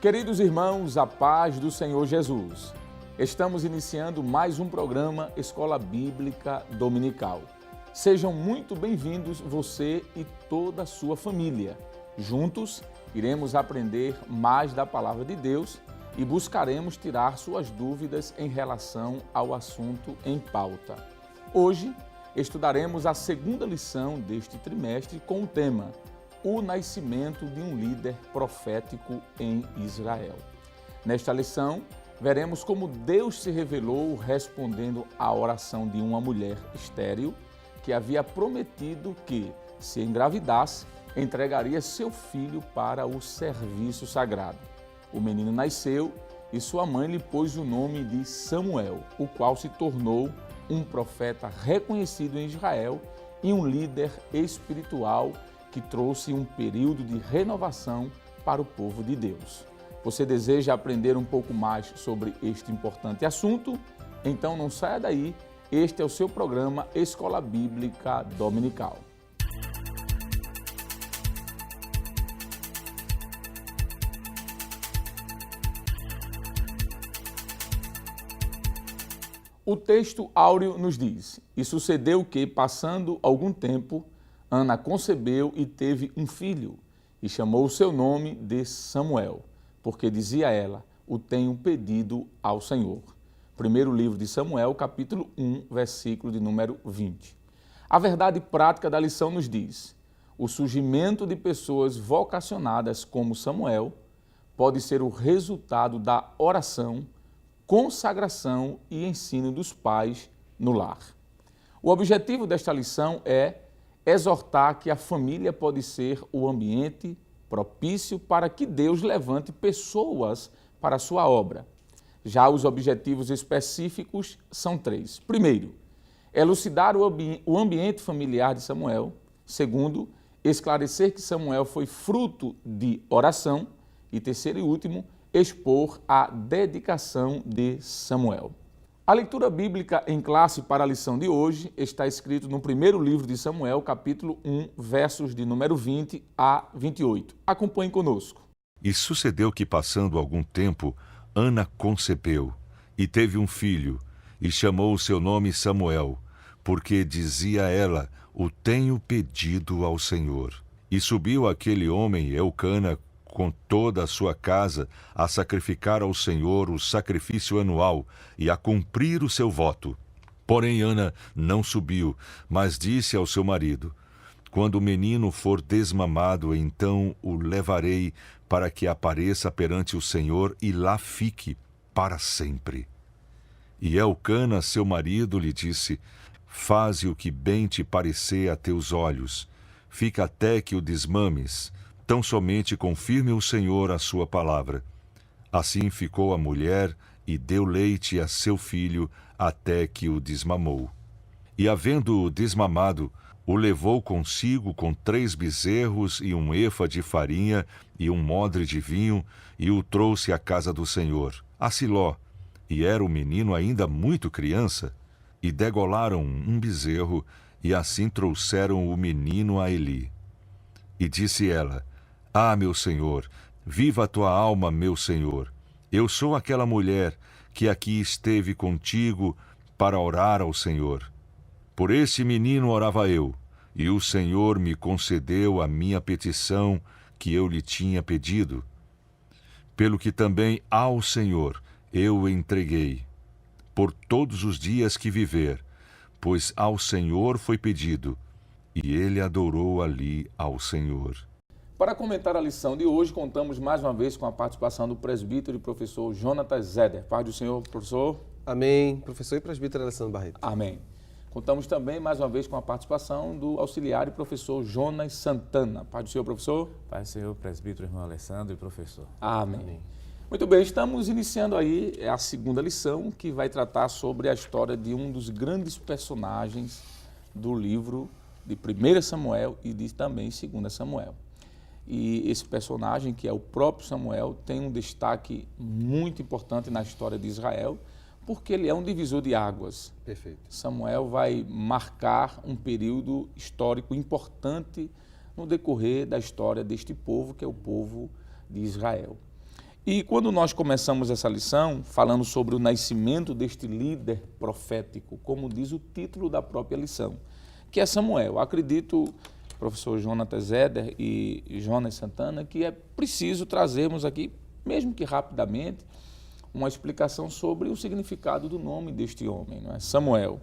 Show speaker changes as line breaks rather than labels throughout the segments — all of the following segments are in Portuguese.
Queridos irmãos, a paz do Senhor Jesus. Estamos iniciando mais um programa Escola Bíblica Dominical. Sejam muito bem-vindos você e toda a sua família. Juntos, iremos aprender mais da Palavra de Deus e buscaremos tirar suas dúvidas em relação ao assunto em pauta. Hoje, estudaremos a segunda lição deste trimestre com o tema O nascimento de um líder profético em Israel. Nesta lição, veremos como Deus se revelou respondendo à oração de uma mulher estéril que havia prometido que, se engravidasse, entregaria seu filho para o serviço sagrado. O menino nasceu e sua mãe lhe pôs o nome de Samuel, o qual se tornou um profeta reconhecido em Israel e um líder espiritual que trouxe um período de renovação para o povo de Deus. Você deseja aprender um pouco mais sobre este importante assunto? Então não saia daí, este é o seu programa Escola Bíblica Dominical. O texto áureo nos diz: E sucedeu que, passando algum tempo, Ana concebeu e teve um filho, e chamou o seu nome de Samuel, porque dizia ela: O tenho pedido ao Senhor. Primeiro livro de Samuel, capítulo 1, versículo de número 20. A verdade prática da lição nos diz: o surgimento de pessoas vocacionadas como Samuel pode ser o resultado da oração, consagração e ensino dos pais no lar. O objetivo desta lição é exortar que a família pode ser o ambiente propício para que Deus levante pessoas para a sua obra. Já os objetivos específicos são 3. Primeiro, elucidar o ambiente familiar de Samuel. Segundo, esclarecer que Samuel foi fruto de oração. E terceiro e último, expor a dedicação de Samuel. A leitura bíblica em classe para a lição de hoje está escrito no primeiro livro de Samuel, capítulo 1, versos de número 20 a 28. Acompanhe conosco.
E sucedeu que, passando algum tempo, Ana concebeu e teve um filho, e chamou o seu nome Samuel, porque dizia ela: O tenho pedido ao Senhor. E subiu aquele homem, Eucana, com toda a sua casa, a sacrificar ao Senhor o sacrifício anual e a cumprir o seu voto. Porém Ana não subiu, mas disse ao seu marido: Quando o menino for desmamado, então o levarei para que apareça perante o Senhor e lá fique para sempre. E Eucana, seu marido, lhe disse: Faze o que bem te parecer a teus olhos, fica até que o desmames. Tão somente confirme o Senhor a sua palavra. Assim ficou a mulher e deu leite a seu filho até que o desmamou. E havendo-o desmamado, o levou consigo com 3 bezerros e um efa de farinha e um odre de vinho, e o trouxe à casa do Senhor, a Siló. E era o menino ainda muito criança. E degolaram um bezerro, e assim trouxeram o menino a Eli. E disse ela: Ah, meu Senhor, viva a tua alma, meu Senhor. Eu sou aquela mulher que aqui esteve contigo para orar ao Senhor. Por esse menino orava eu, e o Senhor me concedeu a minha petição que eu lhe tinha pedido. Pelo que também ao Senhor eu o entreguei, por todos os dias que viver, pois ao Senhor foi pedido, e ele adorou ali ao Senhor.
Para comentar a lição de hoje, contamos mais uma vez com a participação do presbítero e professor Jonatas Zeder. Paz do Senhor, professor.
Amém. Professor e presbítero Alessandro Barreto.
Amém. Contamos também mais uma vez com a participação do auxiliar e professor Jonas Santana. Paz do Senhor, professor.
Paz do Senhor, presbítero, irmão Alessandro e professor.
Amém.
Amém.
Muito bem, estamos iniciando aí a segunda lição, que vai tratar sobre a história de um dos grandes personagens do livro de 1 Samuel e de também 2 Samuel. E esse personagem, que é o próprio Samuel, tem um destaque muito importante na história de Israel, porque ele é um divisor de águas.
Perfeito.
Samuel vai marcar um período histórico importante no decorrer da história deste povo, que é o povo de Israel. E quando nós começamos essa lição, falando sobre o nascimento deste líder profético, como diz o título da própria lição, que é Samuel. Acredito, professor Jonatas Zeder e Jonas Santana, que é preciso trazermos aqui, mesmo que rapidamente, uma explicação sobre o significado do nome deste homem, não é? Samuel.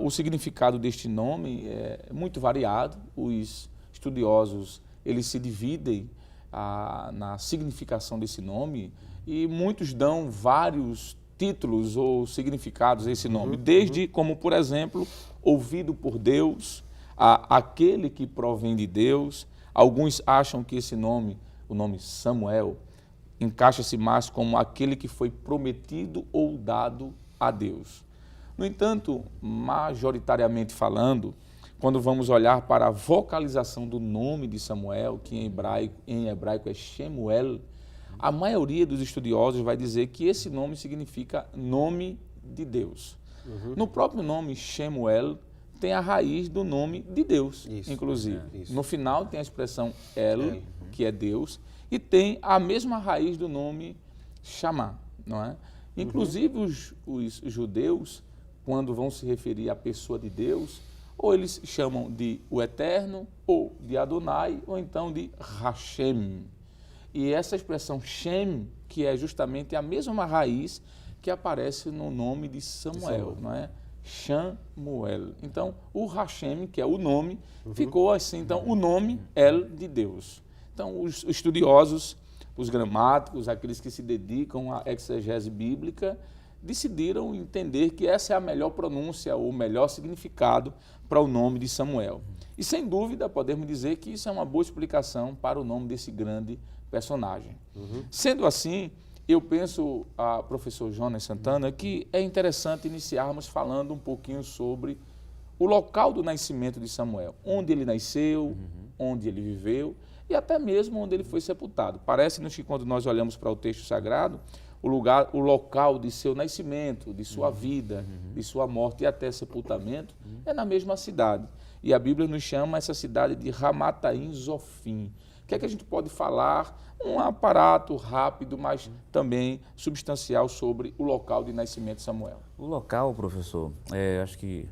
O significado deste nome é muito variado, os estudiosos eles se dividem na significação desse nome e muitos dão vários títulos ou significados a esse nome, desde como, por exemplo, ouvido por Deus, aquele que provém de Deus. Alguns acham que esse nome, o nome Samuel, encaixa-se mais como aquele que foi prometido ou dado a Deus. No entanto, majoritariamente falando, quando vamos olhar para a vocalização do nome de Samuel, que em hebraico é Shemuel, a maioria dos estudiosos vai dizer que esse nome significa nome de Deus. No próprio nome Shemuel tem a raiz do nome de Deus, inclusive. No final tem a expressão El, que é Deus, e tem a mesma raiz do nome Shammah, não é? Inclusive os judeus, quando vão se referir à pessoa de Deus, ou eles chamam de o Eterno, ou de Adonai, ou então de Hashem. E essa expressão Shem, que é justamente a mesma raiz que aparece no nome de Samuel, não é? Shamuel. Então, o Hashem, que é o nome, ficou assim, então, o nome El de Deus. Então, os estudiosos, os gramáticos, aqueles que se dedicam à exegese bíblica, decidiram entender que essa é a melhor pronúncia, ou o melhor significado para o nome de Samuel. E, sem dúvida, podemos dizer que isso é uma boa explicação para o nome desse grande personagem. Sendo assim, eu penso, professor Jonas Santana, que é interessante iniciarmos falando um pouquinho sobre o local do nascimento de Samuel, onde ele nasceu, onde ele viveu e até mesmo onde ele foi sepultado. Parece-nos que quando nós olhamos para o texto sagrado, o local de seu nascimento, de sua vida, de sua morte e até sepultamento é na mesma cidade. E a Bíblia nos chama essa cidade de Ramataim Zofim. O que é que a gente pode falar? Um aparato rápido, mas também substancial sobre o local de nascimento de Samuel.
O local, professor, acho que,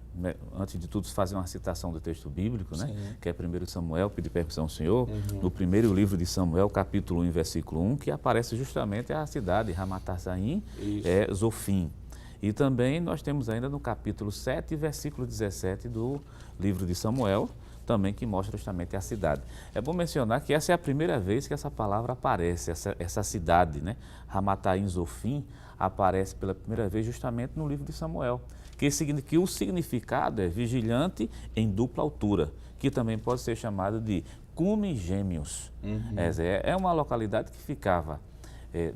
antes de tudo, fazer uma citação do texto bíblico, né? Que é 1 Samuel, pedir permissão ao senhor, no primeiro livro de Samuel, capítulo 1, versículo 1, que aparece justamente a cidade, Ramataim Zofim. E também nós temos ainda no capítulo 7, versículo 17 do livro de Samuel, também que mostra justamente a cidade. É bom mencionar que essa é a primeira vez que essa palavra aparece, essa cidade, né? Ramataim Zofim, aparece pela primeira vez justamente no livro de Samuel, que o significado é vigilante em dupla altura, que também pode ser chamado de cume gêmeos. É uma localidade que ficava,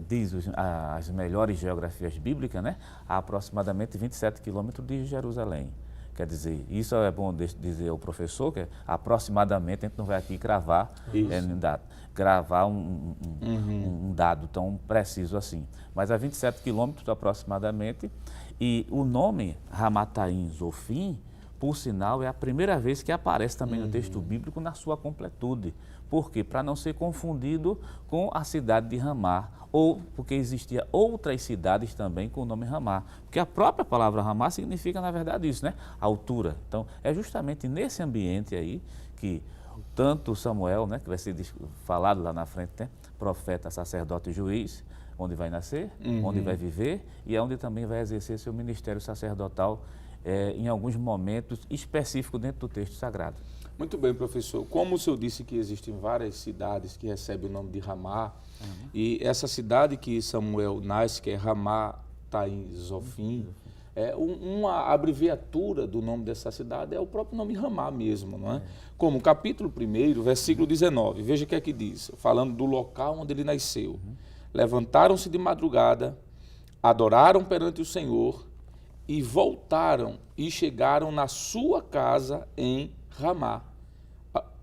diz as melhores geografias bíblicas, né? A aproximadamente 27 quilômetros de Jerusalém. Quer dizer, isso é bom dizer ao professor, que aproximadamente a gente não vai aqui cravar um dado tão preciso assim. Mas a 27 quilômetros aproximadamente, e o nome Ramataim Zofim, por sinal, é a primeira vez que aparece também no texto bíblico na sua completude. Por quê? Para não ser confundido com a cidade de Ramá, ou porque existia outras cidades também com o nome Ramá. Porque a própria palavra Ramá significa, na verdade, isso, né? Altura. Então, é justamente nesse ambiente aí que tanto Samuel, né, que vai ser falado lá na frente, né? Profeta, sacerdote e juiz, onde vai nascer, onde vai viver e é onde também vai exercer seu ministério sacerdotal em alguns momentos específicos dentro do texto sagrado.
Muito bem, professor. Como o senhor disse que existem várias cidades que recebem o nome de Ramá, e essa cidade que Samuel nasce, que é Ramataim Zofim, uma abreviatura do nome dessa cidade é o próprio nome Ramá mesmo, não é? Como capítulo 1, versículo 19, veja o que é que diz, falando do local onde ele nasceu. Levantaram-se de madrugada, adoraram perante o Senhor e voltaram e chegaram na sua casa em Ramá.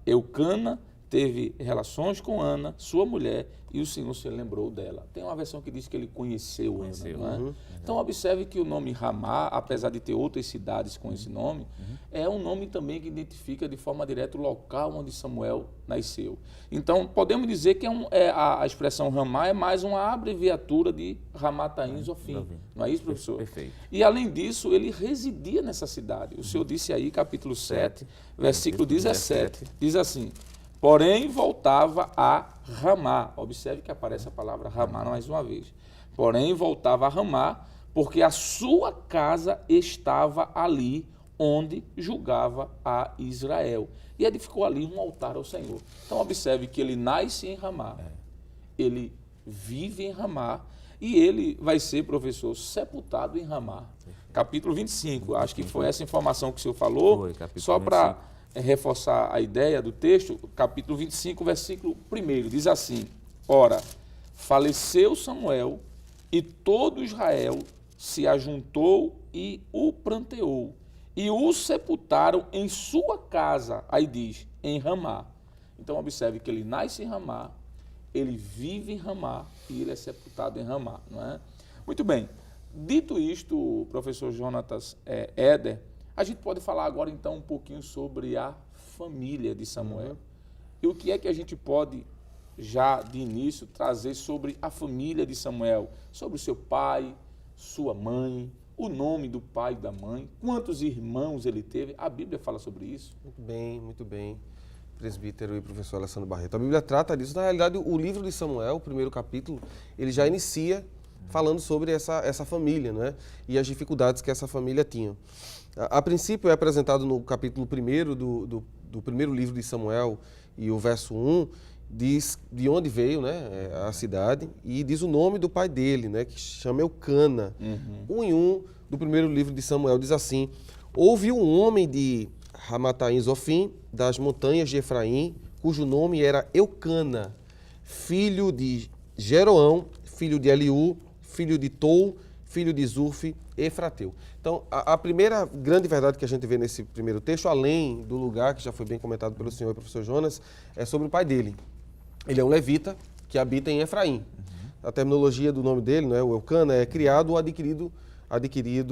Eucana, teve relações com Ana, sua mulher, e o Senhor se lembrou dela. Tem uma versão que diz que ele conheceu Ana, não é? Então, observe que o nome Ramá, apesar de ter outras cidades com esse nome, é um nome também que identifica de forma direta o local onde Samuel nasceu. Então, podemos dizer que a expressão Ramá é mais uma abreviatura de Ramataim Zofim. Não é isso, professor?
Perfeito.
E, além disso, ele residia nessa cidade. O Senhor disse aí, capítulo 7, versículo 17, diz assim: porém, voltava a Ramá. Observe que aparece a palavra Ramá mais uma vez. Porém, voltava a Ramá, porque a sua casa estava ali, onde julgava a Israel. E edificou ali um altar ao Senhor. Então, observe que ele nasce em Ramá, ele vive em Ramá, e ele vai ser, professor, sepultado em Ramá. Capítulo 25, acho que foi essa informação que o senhor falou, só para reforçar a ideia do texto, capítulo 25, versículo 1, diz assim: ora, faleceu Samuel, e todo Israel se ajuntou e o pranteou, e o sepultaram em sua casa, aí diz, em Ramá. Então, observe que ele nasce em Ramá, ele vive em Ramá e ele é sepultado em Ramá, não é? Muito bem. Dito isto, professor Jonatas Éder, a gente pode falar agora então um pouquinho sobre a família de Samuel. E o que é que a gente pode, já de início, trazer sobre a família de Samuel? Sobre o seu pai, sua mãe, o nome do pai e da mãe, quantos irmãos ele teve. A Bíblia fala sobre isso.
Muito bem, presbítero e professor Alessandro Barreto. A Bíblia trata disso. Na realidade, o livro de Samuel, o primeiro capítulo, ele já inicia falando sobre essa família, né? E as dificuldades que essa família tinha. A princípio é apresentado no capítulo 1 do primeiro livro de Samuel, e o verso 1 diz de onde veio, né, a cidade, e diz o nome do pai dele, né, que chama Eucana. 1 do primeiro livro de Samuel diz assim: houve um homem de Ramataim Zofim, das montanhas de Efraim, cujo nome era Eucana, filho de Jeroão, filho de Eliú, filho de Tou, filho de Zurfe, Efrateu. Então, a primeira grande verdade que a gente vê nesse primeiro texto, além do lugar que já foi bem comentado pelo senhor e professor Jonas, é sobre o pai dele. Ele é um levita que habita em Efraim. A terminologia do nome dele, né, o Eucana, é criado ou adquirido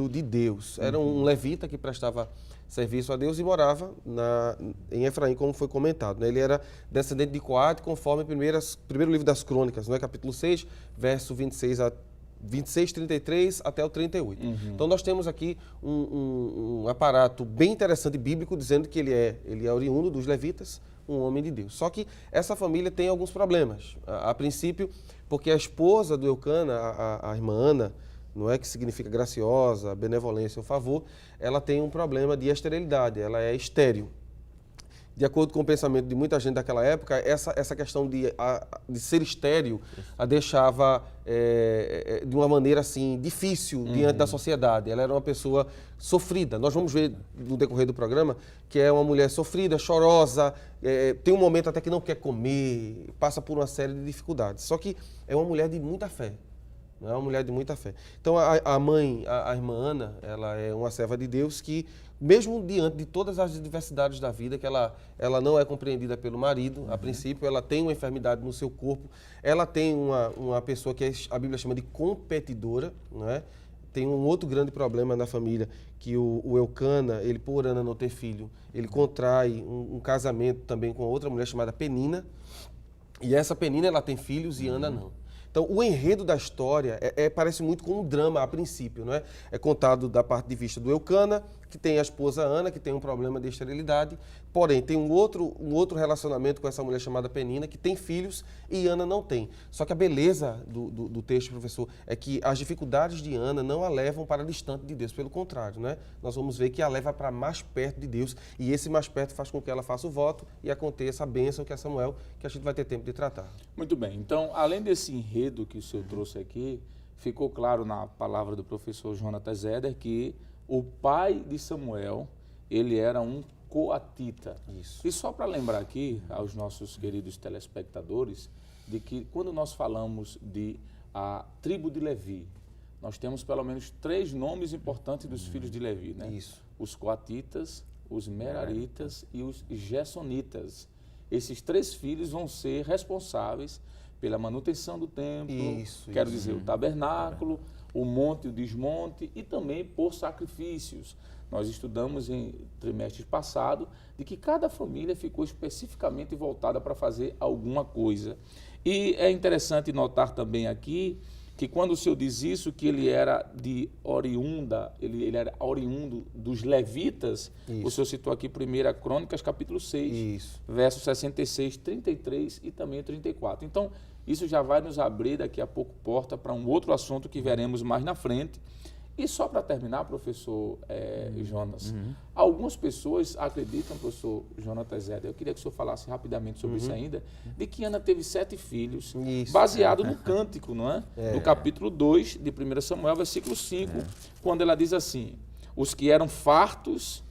de Deus. Era um levita que prestava serviço a Deus e morava em Efraim, como foi comentado, né? Ele era descendente de Coate, conforme o primeiro livro das Crônicas, né? Capítulo 6, verso 26, 33 até o 38. Então nós temos aqui um aparato bem interessante bíblico dizendo que ele é oriundo dos levitas, um homem de Deus. Só que essa família tem alguns problemas. A princípio, porque a esposa do Eucana, a irmã Ana, não é, que significa graciosa, benevolência ou favor, ela tem um problema de esterilidade, ela é estéril. De acordo com o pensamento de muita gente daquela época, essa questão de ser estéril a deixava de uma maneira assim difícil diante da sociedade. Ela era uma pessoa sofrida. Nós vamos ver no decorrer do programa que é uma mulher sofrida, chorosa, tem um momento até que não quer comer, passa por uma série de dificuldades. Só que é uma mulher de muita fé. Não é uma mulher de muita fé. Então, a mãe, a irmã Ana, ela é uma serva de Deus que, mesmo diante de todas as adversidades da vida, que ela não é compreendida pelo marido, a princípio, ela tem uma enfermidade no seu corpo, ela tem uma pessoa que a Bíblia chama de competidora, não é? Tem um outro grande problema na família, que o Eucana, ele por Ana não ter filho, ele contrai um casamento também com outra mulher chamada Penina, e essa Penina, ela tem filhos e Ana não. Então, o enredo da história parece muito com um drama a princípio, não é? É contado da parte de vista do Eucana, que tem a esposa Ana, que tem um problema de esterilidade, porém tem um outro relacionamento com essa mulher chamada Penina, que tem filhos e Ana não tem. Só que a beleza do texto, professor, é que as dificuldades de Ana não a levam para distante de Deus, pelo contrário, né? Nós vamos ver que a leva para mais perto de Deus, e esse mais perto faz com que ela faça o voto e aconteça a bênção que é Samuel, que a gente vai ter tempo de tratar.
Muito bem. Então, além desse enredo que o senhor trouxe aqui, ficou claro na palavra do professor Jonatas Éder que o pai de Samuel, ele era um coatita.
Isso.
E só para lembrar aqui aos nossos queridos telespectadores, de que quando nós falamos de a tribo de Levi, nós temos pelo menos 3 nomes importantes dos filhos de Levi, né?
Isso.
Os coatitas, os meraritas e os gersonitas. esses 3 filhos vão ser responsáveis pela manutenção do templo, quero dizer, o tabernáculo, o monte e o desmonte e também por sacrifícios. Nós estudamos em trimestre passado de que cada família ficou especificamente voltada para fazer alguma coisa. E é interessante notar também aqui que quando o Senhor diz isso, que ele era ele era oriundo dos levitas, o Senhor citou aqui 1 Crônicas, capítulo 6, versos 66, 33 e também 34. Então, isso já vai nos abrir daqui a pouco porta para um outro assunto que veremos mais na frente. E só para terminar, professor Jonas, algumas pessoas acreditam, professor Jonatas Zé, eu queria que o senhor falasse rapidamente sobre isso ainda, de que Ana teve 7 filhos, baseado no cântico, não é? Do capítulo 2 de 1 Samuel, versículo 5, quando ela diz assim: os que eram fartos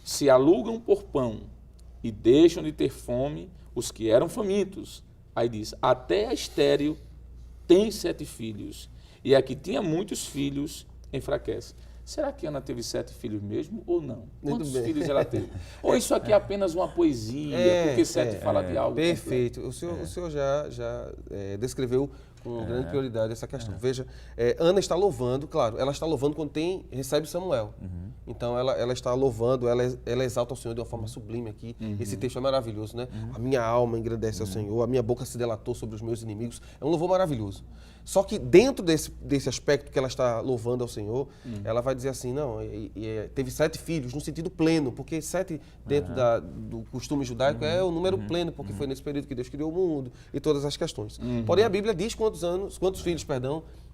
se alugam por pão e deixam de ter fome os que eram famintos. Aí diz, até a estéril tem 7 filhos, e a que tinha muitos filhos enfraquece. Será que Ana teve 7 filhos mesmo ou não? Quantos filhos ela teve? Ou isso aqui é apenas uma poesia, porque 7 fala de algo
perfeito. O senhor já descreveu com grande prioridade essa questão. Veja, Ana está louvando, claro, ela está louvando quando recebe Samuel. Então, ela está louvando, ela exalta o Senhor de uma forma sublime aqui. Esse texto é maravilhoso, né? A minha alma engrandece ao Senhor, a minha boca se delatou sobre os meus inimigos. É um louvor maravilhoso. Só que dentro desse aspecto que ela está louvando ao Senhor, ela vai dizer assim, não, teve 7 filhos, no sentido pleno, porque 7 dentro do costume judaico é o número pleno, porque foi nesse período que Deus criou o mundo e todas as questões. Porém, a Bíblia diz quantos filhos,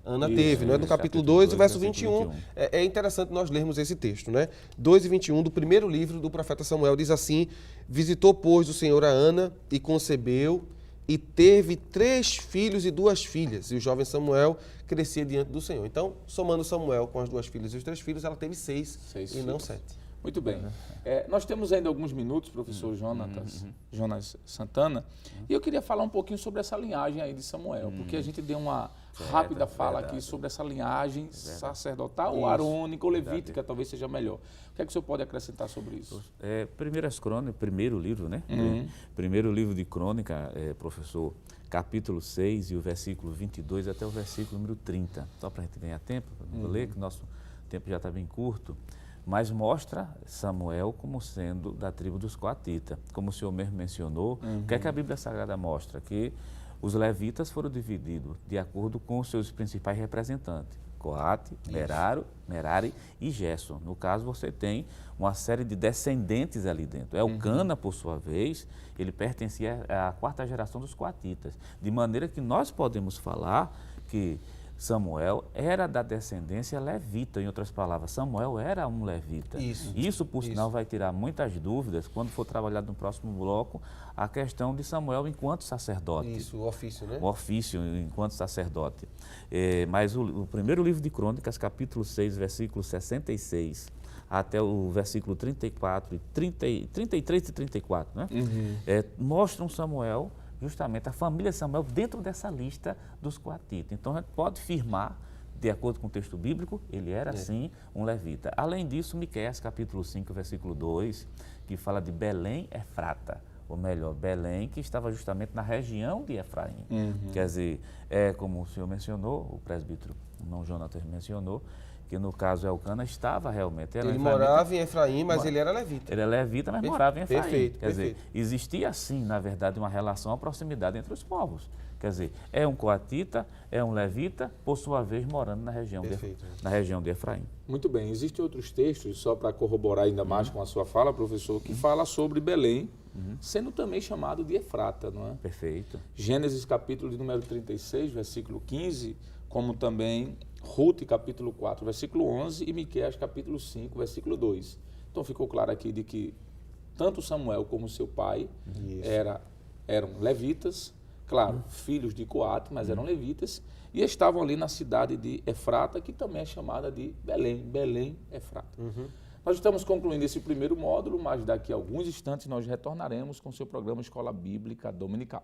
Ana teve, não é? Do capítulo 2, verso 21. É interessante nós lermos esse texto, né? 2 e 21 do primeiro livro do profeta Samuel diz assim: visitou, pois, o Senhor a Ana e concebeu, e teve 3 filhos e 2 filhas. E o jovem Samuel crescia diante do Senhor. Então, somando Samuel com as 2 filhas e os 3 filhos, ela teve 6 e não 7.
Muito bem. Nós temos ainda alguns minutos, professor Jonas Santana, e eu queria falar um pouquinho sobre essa linhagem aí de Samuel, porque a gente deu uma rápida fala aqui sobre essa linhagem sacerdotal, ou arônica, ou levítica, talvez seja melhor. O que é que o senhor pode acrescentar sobre isso?
Primeiras Crônicas, primeiro livro, né? Primeiro livro de Crônica, professor, capítulo 6 e o versículo 22 até o versículo número 30. Só para a gente ganhar tempo, para não ler, que o nosso tempo já está bem curto. Mas mostra Samuel como sendo da tribo dos coatitas. Como o senhor mesmo mencionou, o que é que a Bíblia Sagrada mostra? Que os levitas foram divididos de acordo com os seus principais representantes. Coate, Merari e Gerson. No caso, você tem uma série de descendentes ali dentro. Elcana, por sua vez, ele pertencia à 4ª geração dos coatitas. De maneira que nós podemos falar que Samuel era da descendência levita, em outras palavras, Samuel era um levita. Isso por sinal, vai tirar muitas dúvidas quando for trabalhado no próximo bloco a questão de Samuel enquanto sacerdote.
Isso, o ofício, né?
O ofício enquanto sacerdote. Mas o primeiro livro de Crônicas, capítulo 6, versículo 66, até o versículo 34, 33 e 34, né? Mostram Samuel, justamente a família Samuel, dentro dessa lista dos coatitas. Então, a gente pode afirmar, de acordo com o texto bíblico, ele era, sim, um levita. Além disso, Miqueias, capítulo 5, versículo 2, que fala de Belém Efrata, ou melhor, Belém, que estava justamente na região de Efraim. Quer dizer, como o senhor mencionou, o presbítero não Jonatas mencionou, que no caso Elcana estava realmente...
Ele morava em Efraim, mas ele era levita.
Ele é levita, mas morava em Efraim.
Perfeito,
Quer dizer, existia sim, na verdade, uma relação, uma proximidade entre os povos. Quer dizer, é um coatita, é um levita, por sua vez morando na região, de Efraim.
Muito bem. Existem outros textos, só para corroborar ainda mais com a sua fala, professor, que fala sobre Belém, sendo também chamado de Efrata, não é?
Perfeito.
Gênesis capítulo de número 36, versículo 15, como também Ruth, capítulo 4, versículo 11 e Miqueias, capítulo 5, versículo 2. Então ficou claro aqui de que tanto Samuel como seu pai eram levitas, claro, filhos de Coate, mas eram levitas, e estavam ali na cidade de Efrata, que também é chamada de Belém Efrata. Nós estamos concluindo esse primeiro módulo, mas daqui a alguns instantes nós retornaremos com o seu programa Escola Bíblica Dominical.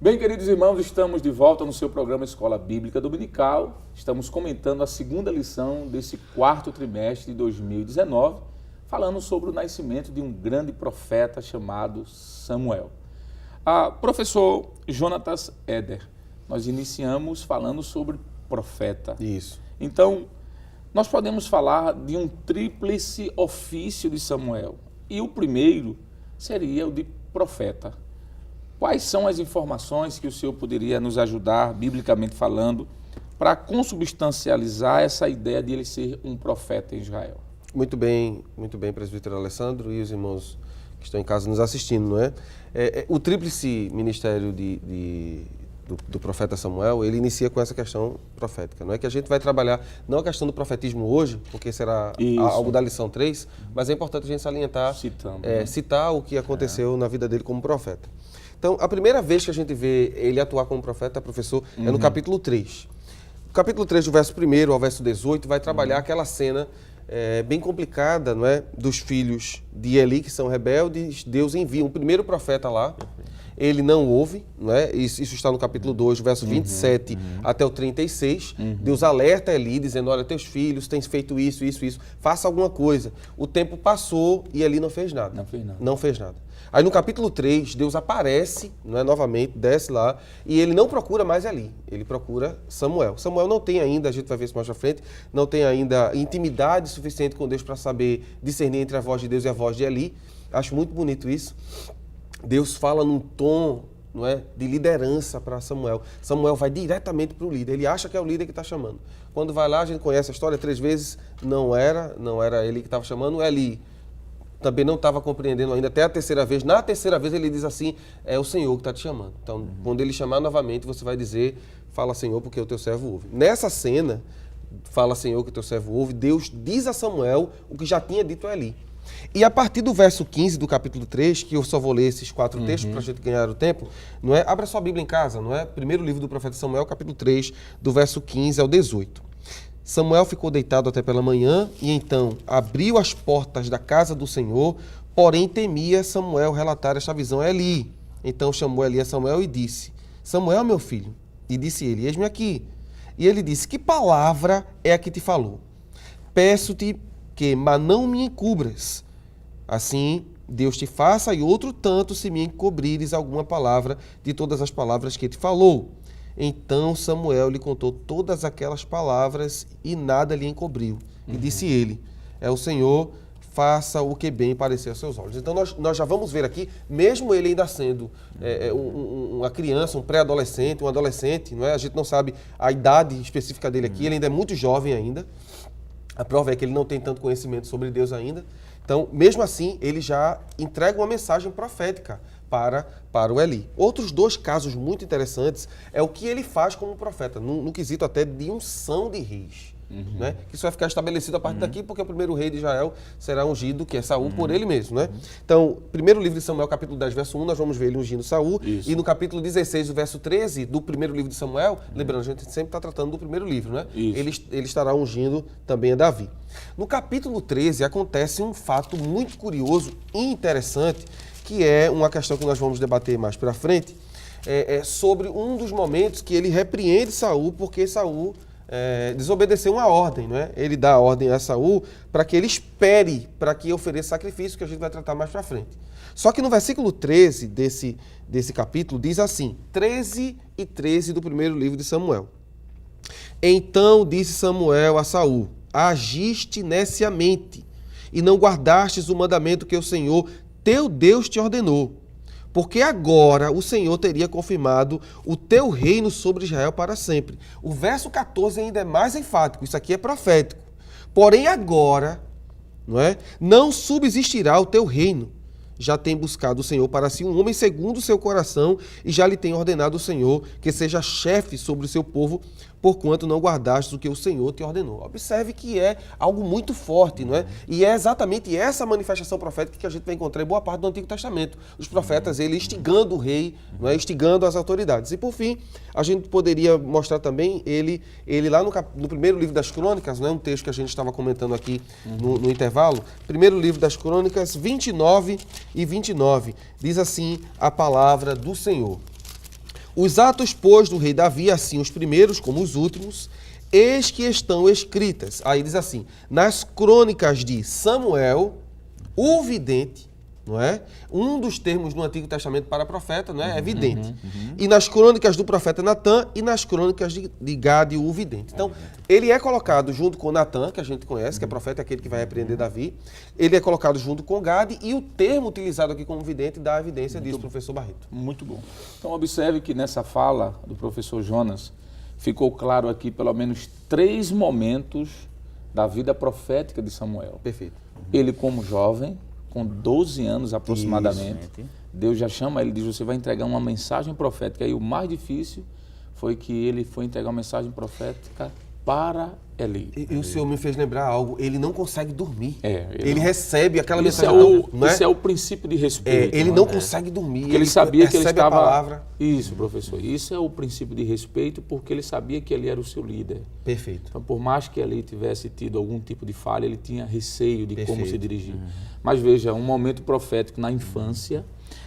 Bem, queridos irmãos, estamos de volta no seu programa Escola Bíblica Dominical. Estamos comentando a segunda lição desse quarto trimestre de 2019, falando sobre o nascimento de um grande profeta chamado Samuel. Professor Jonatas Eder, nós iniciamos falando sobre profeta.
Isso.
Então, nós podemos falar de um tríplice ofício de Samuel. E o primeiro seria o de profeta. Quais são as informações que o senhor poderia nos ajudar, biblicamente falando, para consubstancializar essa ideia de ele ser um profeta em Israel?
Muito bem, presbítero Alessandro e os irmãos que estão em casa nos assistindo, não é? O tríplice ministério do profeta Samuel, ele inicia com essa questão profética. Não é que a gente vai trabalhar, não a questão do profetismo hoje, porque será algo da lição 3, mas é importante a gente salientar, citar o que aconteceu na vida dele como profeta. Então, a primeira vez que a gente vê ele atuar como profeta, professor, é no capítulo 3. O capítulo 3, do verso 1 ao verso 18, vai trabalhar aquela cena bem complicada, não é? Dos filhos de Eli, que são rebeldes. Deus envia um primeiro profeta lá. Ele não ouve, não é? Isso está no capítulo 2, verso 27 até o 36. Deus alerta Eli, dizendo, olha, teus filhos têm feito isso, faça alguma coisa. O tempo passou e Eli não fez nada. Não fez nada. Aí no capítulo 3, Deus aparece, não é, novamente, desce lá, e ele não procura mais Eli, ele procura Samuel. Samuel não tem ainda, a gente vai ver isso mais pra frente, não tem ainda intimidade suficiente com Deus para saber discernir entre a voz de Deus e a voz de Eli. Acho muito bonito isso. Deus fala num tom, não é, de liderança para Samuel. Samuel vai diretamente para o líder, ele acha que é o líder que está chamando. Quando vai lá, a gente conhece a história 3 vezes, não era ele que estava chamando, Eli também não estava compreendendo ainda, até a terceira vez. Na terceira vez ele diz assim, é o Senhor que está te chamando. Então, quando ele chamar novamente, você vai dizer, fala Senhor, porque o teu servo ouve. Nessa cena, fala Senhor, que o teu servo ouve, Deus diz a Samuel o que já tinha dito a Eli. E a partir do verso 15 do capítulo 3, que eu só vou ler esses 4 textos para a gente ganhar o tempo, não é? Abra sua Bíblia em casa, não é? Primeiro livro do profeta Samuel, capítulo 3, do verso 15 ao 18. Samuel ficou deitado até pela manhã e então abriu as portas da casa do Senhor, porém temia Samuel relatar esta visão a Eli. Então chamou Eli a Samuel e disse, Samuel, meu filho. E disse ele, eis-me aqui. E ele disse, que palavra é a que te falou? Peço-te que, mas não me encubras. Assim, Deus te faça e outro tanto se me encobrires alguma palavra de todas as palavras que te falou. Então Samuel lhe contou todas aquelas palavras e nada lhe encobriu. E disse ele, é o Senhor, faça o que bem parecer aos seus olhos. Então nós já vamos ver aqui, mesmo ele ainda sendo uma criança, um pré-adolescente, um adolescente, não é? A gente não sabe a idade específica dele aqui, ele ainda é muito jovem ainda. A prova é que ele não tem tanto conhecimento sobre Deus ainda. Então, mesmo assim, ele já entrega uma mensagem profética para o Eli. Outros 2 casos muito interessantes é o que ele faz como profeta, no quesito até de unção de reis. Né? Que isso vai ficar estabelecido a partir daqui, porque o primeiro rei de Israel será ungido, que é Saul, por ele mesmo. Né? Então, primeiro livro de Samuel, capítulo 10, verso 1, nós vamos ver ele ungindo Saul. Isso. E no capítulo 16, verso 13, do primeiro livro de Samuel, lembrando, a gente sempre está tratando do primeiro livro, né? Ele estará ungindo também a Davi. No capítulo 13, acontece um fato muito curioso e interessante, que é uma questão que nós vamos debater mais para frente, sobre um dos momentos que ele repreende Saul, porque Saul desobedeceu uma ordem, não é? Ele dá a ordem a Saul para que ele espere para que ofereça sacrifício, que a gente vai tratar mais para frente. Só que no versículo 13 desse capítulo diz assim, 13 e 13 do primeiro livro de Samuel. Então disse Samuel a Saul, agiste neciamente e não guardastes o mandamento que o Senhor teu Deus te ordenou, porque agora o Senhor teria confirmado o teu reino sobre Israel para sempre. O verso 14 ainda é mais enfático, isso aqui é profético. Porém agora, não subsistirá o teu reino. Já tem buscado o Senhor para si um homem segundo o seu coração e já lhe tem ordenado o Senhor que seja chefe sobre o seu povo, porquanto não guardastes o que o Senhor te ordenou. Observe que é algo muito forte, não é? E é exatamente essa manifestação profética que a gente vai encontrar em boa parte do Antigo Testamento. Os profetas, ele instigando o rei, não é? Instigando as autoridades. E por fim, a gente poderia mostrar também ele lá no primeiro livro das Crônicas, não é um texto que a gente estava comentando aqui no intervalo, primeiro livro das Crônicas, 29 e 29, diz assim a palavra do Senhor. Os atos, pois, do rei Davi, assim os primeiros como os últimos, eis que estão escritas. Aí diz assim, nas crônicas de Samuel, o vidente, não é? Um dos termos no Antigo Testamento para profeta, não é? É vidente. E nas crônicas do profeta Natã e nas crônicas de Gade, o vidente. Então, ele é colocado junto com Natã, que a gente conhece, que é profeta, aquele que vai repreender Davi. Ele é colocado junto com Gade e o termo utilizado aqui como vidente dá a evidência disso, professor Barreto.
Muito bom. Então, observe que nessa fala do professor Jonas, ficou claro aqui pelo menos 3 momentos da vida profética de Samuel.
Perfeito.
Ele como jovem, com 12 anos aproximadamente,
Isso.
Deus já chama ele e diz, você vai entregar uma mensagem profética. E o mais difícil foi que ele foi entregar uma mensagem profética para Eli.
E o senhor me fez lembrar algo, ele não consegue dormir.
Ele
Ele
não.
recebe aquela
Isso
mensagem. não é?
Isso é o princípio de respeito.
Ele
não
não
é?
consegue dormir.
Porque ele sabia que ele
recebe
estava...
a palavra.
Isso, professor. Isso é o princípio de respeito, porque ele sabia que ele era o seu líder.
Perfeito.
Então, por mais que ele tivesse tido algum tipo de falha, ele tinha receio de como se dirigir. Mas veja, um momento profético na infância.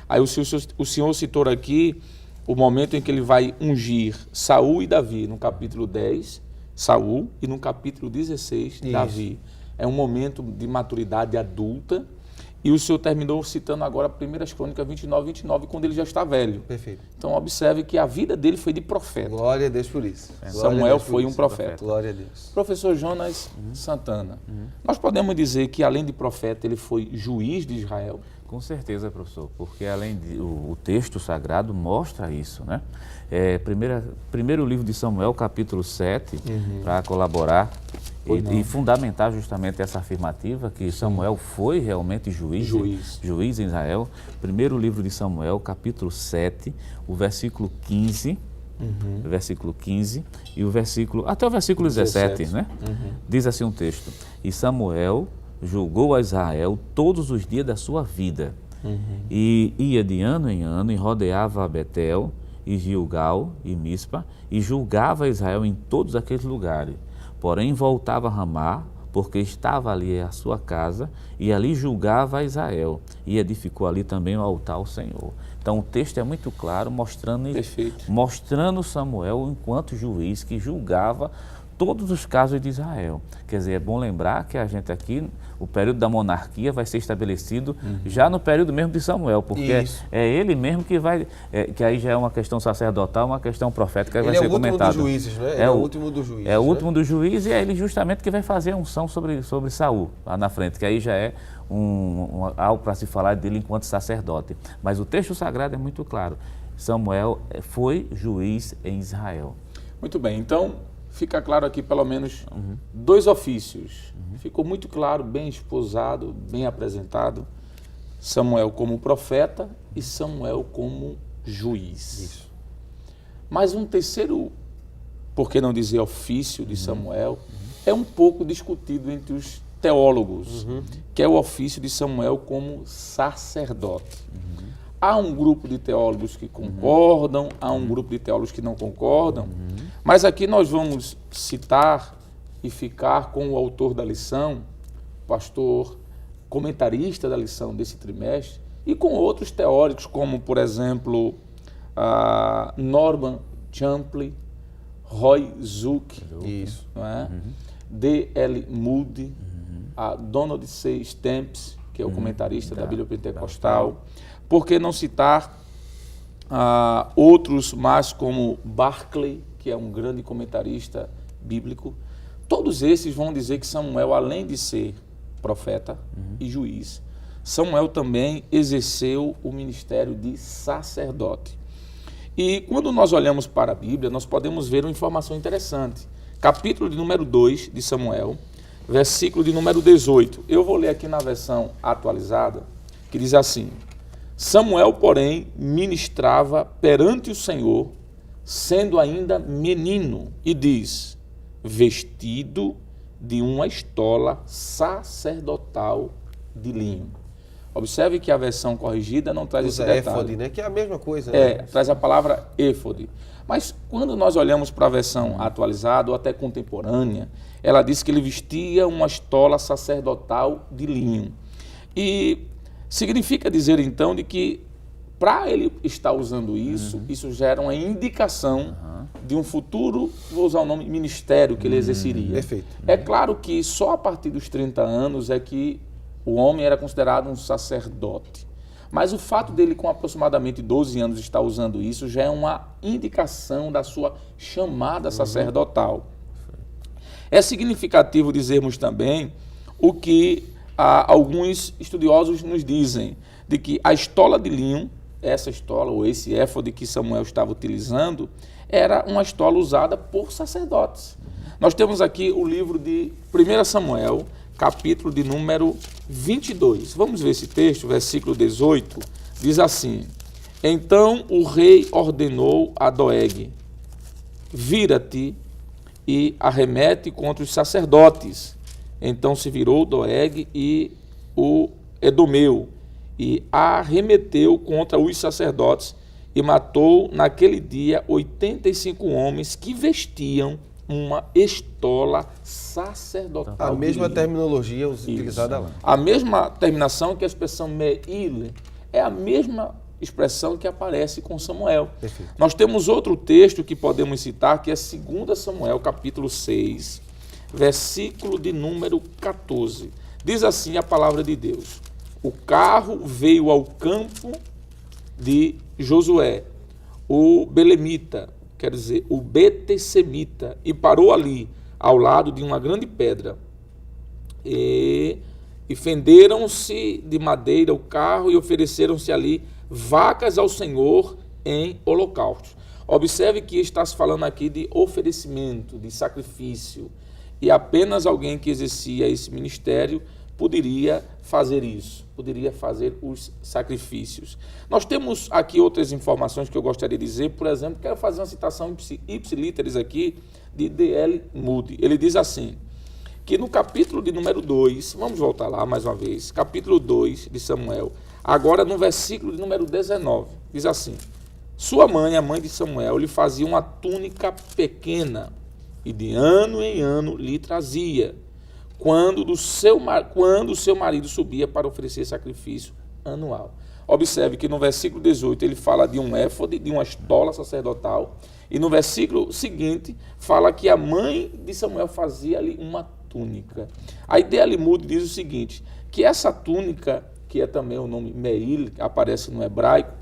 Aí o senhor citou aqui o momento em que ele vai ungir Saul e Davi, no capítulo 10, Saul, e no capítulo 16, Davi. É um momento de maturidade adulta. E o senhor terminou citando agora 1 Crônicas 29, quando ele já está velho.
Perfeito.
Então, observe que a vida dele foi de profeta.
Glória a Deus por isso.
Samuel foi um profeta.
Glória a Deus.
Professor Jonas Santana, nós podemos dizer que, além de profeta, ele foi juiz de Israel?
Com certeza, professor, porque além o texto sagrado mostra isso, né? Primeiro livro de Samuel, capítulo 7, para colaborar e fundamentar justamente essa afirmativa que Samuel foi realmente juiz em Israel. Primeiro livro de Samuel, capítulo 7, o versículo 15, versículo 15 e até o versículo 17, né? Diz assim um texto: E Samuel julgou a Israel todos os dias da sua vida, e ia de ano em ano e rodeava Betel e Gilgal e Mispa, e julgava Israel em todos aqueles lugares. Porém voltava a Ramá, porque estava ali a sua casa, e ali julgava a Israel, e edificou ali também o altar ao Senhor. Então o texto é muito claro, mostrando Samuel enquanto juiz que julgava todos os casos de Israel. Quer dizer, é bom lembrar que a gente aqui, o período da monarquia vai ser estabelecido já no período mesmo de Samuel, porque é ele mesmo que vai, que aí já é uma questão sacerdotal, uma questão profética que vai ser comentada.
É o último dos juízes, né?
É o
último dos juízes.
É o último dos juízes e é ele justamente que vai fazer a unção sobre Saul, lá na frente, que aí já é algo para se falar dele enquanto sacerdote. Mas o texto sagrado é muito claro. Samuel foi juiz em Israel.
Muito bem, então fica claro aqui pelo menos 2 ofícios. Ficou muito claro, bem esposado, bem apresentado. Samuel como profeta e Samuel como juiz.
Isso.
Mas um terceiro, por que não dizer ofício de Samuel, é um pouco discutido entre os teólogos, que é o ofício de Samuel como sacerdote. Há um grupo de teólogos que concordam, há um grupo de teólogos que não concordam, mas aqui nós vamos citar e ficar com o autor da lição, pastor comentarista da lição desse trimestre, e com outros teóricos, como, por exemplo, Norman Champlin, Roy Zuck, não é? D.L. Moody, Donald C. Stamps, que é o comentarista da Bíblia Pentecostal. Por que não citar outros mais como Barclay, que é um grande comentarista bíblico? Todos esses vão dizer que Samuel, além de ser profeta e juiz, Samuel também exerceu o ministério de sacerdote. E quando nós olhamos para a Bíblia, nós podemos ver uma informação interessante. Capítulo de número 2 de Samuel, versículo de número 18. Eu vou ler aqui na versão atualizada, que diz assim: Samuel, porém, ministrava perante o Senhor, sendo ainda menino, e diz, vestido de uma estola sacerdotal de linho. Observe que a versão corrigida não traz esse detalhe.
Éfode, né? Que é a mesma coisa, né?
Traz a palavra éfode. Mas quando nós olhamos para a versão atualizada ou até contemporânea, ela diz que ele vestia uma estola sacerdotal de linho. E significa dizer, então, de que para ele estar usando isso, isso já era uma indicação de um futuro, vou usar o nome, ministério que ele exerceria.
Perfeito.
É claro que só a partir dos 30 anos é que o homem era considerado um sacerdote. Mas o fato dele, com aproximadamente 12 anos, estar usando isso já é uma indicação da sua chamada sacerdotal. É significativo dizermos também o que alguns estudiosos nos dizem, de que a estola de linho, essa estola ou esse éfode que Samuel estava utilizando, era uma estola usada por sacerdotes. Nós temos aqui o livro de 1 Samuel, capítulo de número 22. Vamos ver esse texto, versículo 18, diz assim: Então o rei ordenou a Doeg: vira-te e arremete contra os sacerdotes. Então se virou Doeg e o edomeu, e arremeteu contra os sacerdotes, e matou naquele dia 85 homens que vestiam uma estola sacerdotal.
A mesma terminologia utilizada lá.
A mesma terminação que a expressão me'il é a mesma expressão que aparece com Samuel.
Perfeito.
Nós temos outro texto que podemos citar, que é 2 Samuel, capítulo 6, versículo de número 14. Diz assim a palavra de Deus: O carro veio ao campo de Josué, o belemita, quer dizer, o betessemita, e parou ali, ao lado de uma grande pedra. E fenderam-se de madeira o carro e ofereceram-se ali vacas ao Senhor em holocaustos. Observe que está se falando aqui de oferecimento, de sacrifício, e apenas alguém que exercia esse ministério poderia fazer isso, poderia fazer os sacrifícios. Nós temos aqui outras informações que eu gostaria de dizer. Por exemplo, quero fazer uma citação ipsilíteris aqui de D.L. Moody. Ele diz assim, que no capítulo de número 2, vamos voltar lá mais uma vez, capítulo 2 de Samuel, agora no versículo de número 19, diz assim: Sua mãe, a mãe de Samuel, lhe fazia uma túnica pequena e de ano em ano lhe trazia, quando o seu marido subia para oferecer sacrifício anual. Observe que no versículo 18 ele fala de um éfode, de uma estola sacerdotal, e no versículo seguinte fala que a mãe de Samuel fazia ali uma túnica. A D.L. Moody diz o seguinte, que essa túnica, que é também o nome Me'il, que aparece no hebraico,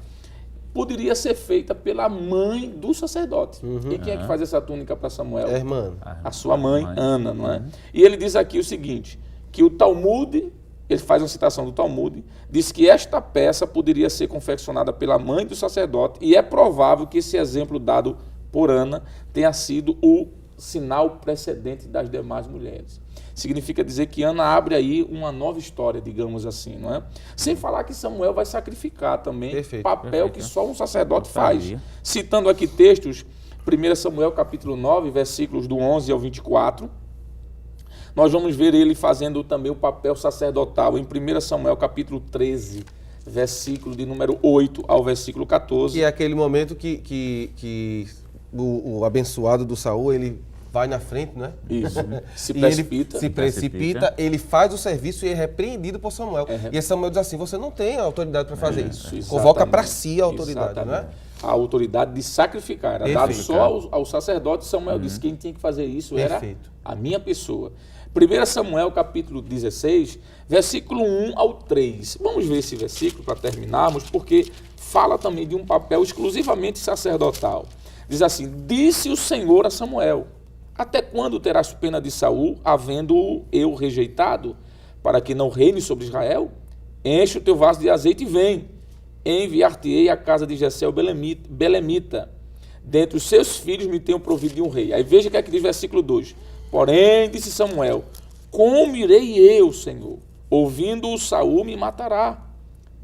poderia ser feita pela mãe do sacerdote. E quem é que faz essa túnica para Samuel?
É a irmã.
A sua mãe, Ana, não é? E ele diz aqui o seguinte, que o Talmud, ele faz uma citação do Talmud, diz que esta peça poderia ser confeccionada pela mãe do sacerdote, e é provável que esse exemplo dado por Ana tenha sido o sinal precedente das demais mulheres. Significa dizer que Ana abre aí uma nova história, digamos assim, não é? Sem falar que Samuel vai sacrificar também, papel que só um sacerdote faz. Citando aqui textos, 1 Samuel capítulo 9, versículos do 11 ao 24, nós vamos ver ele fazendo também o papel sacerdotal em 1 Samuel capítulo 13, versículo de número 8 ao versículo 14.
Que é aquele momento que o abençoado do Saul, ele vai na frente, né?
Isso. Se
precipita. Ele se precipita, ele faz o serviço e é repreendido por Samuel. E Samuel diz assim, você não tem autoridade para fazer isso. Convoca para si a autoridade, não é?
A autoridade de sacrificar. Era dado só ao sacerdote. Samuel disse que quem tinha que fazer isso era a minha pessoa. 1 Samuel, capítulo 16, versículo 1 ao 3. Vamos ver esse versículo para terminarmos, porque fala também de um papel exclusivamente sacerdotal. Diz assim, disse o Senhor a Samuel, até quando terás pena de Saul, havendo-o eu rejeitado, para que não reine sobre Israel? Enche o teu vaso de azeite e vem. Enviar-te-ei à casa de Jessé o belemita. Dentre os seus filhos me tenho provido de um rei. Aí veja o que é que diz o versículo 2. Porém, disse Samuel, como irei eu, Senhor? Ouvindo-o Saul me matará.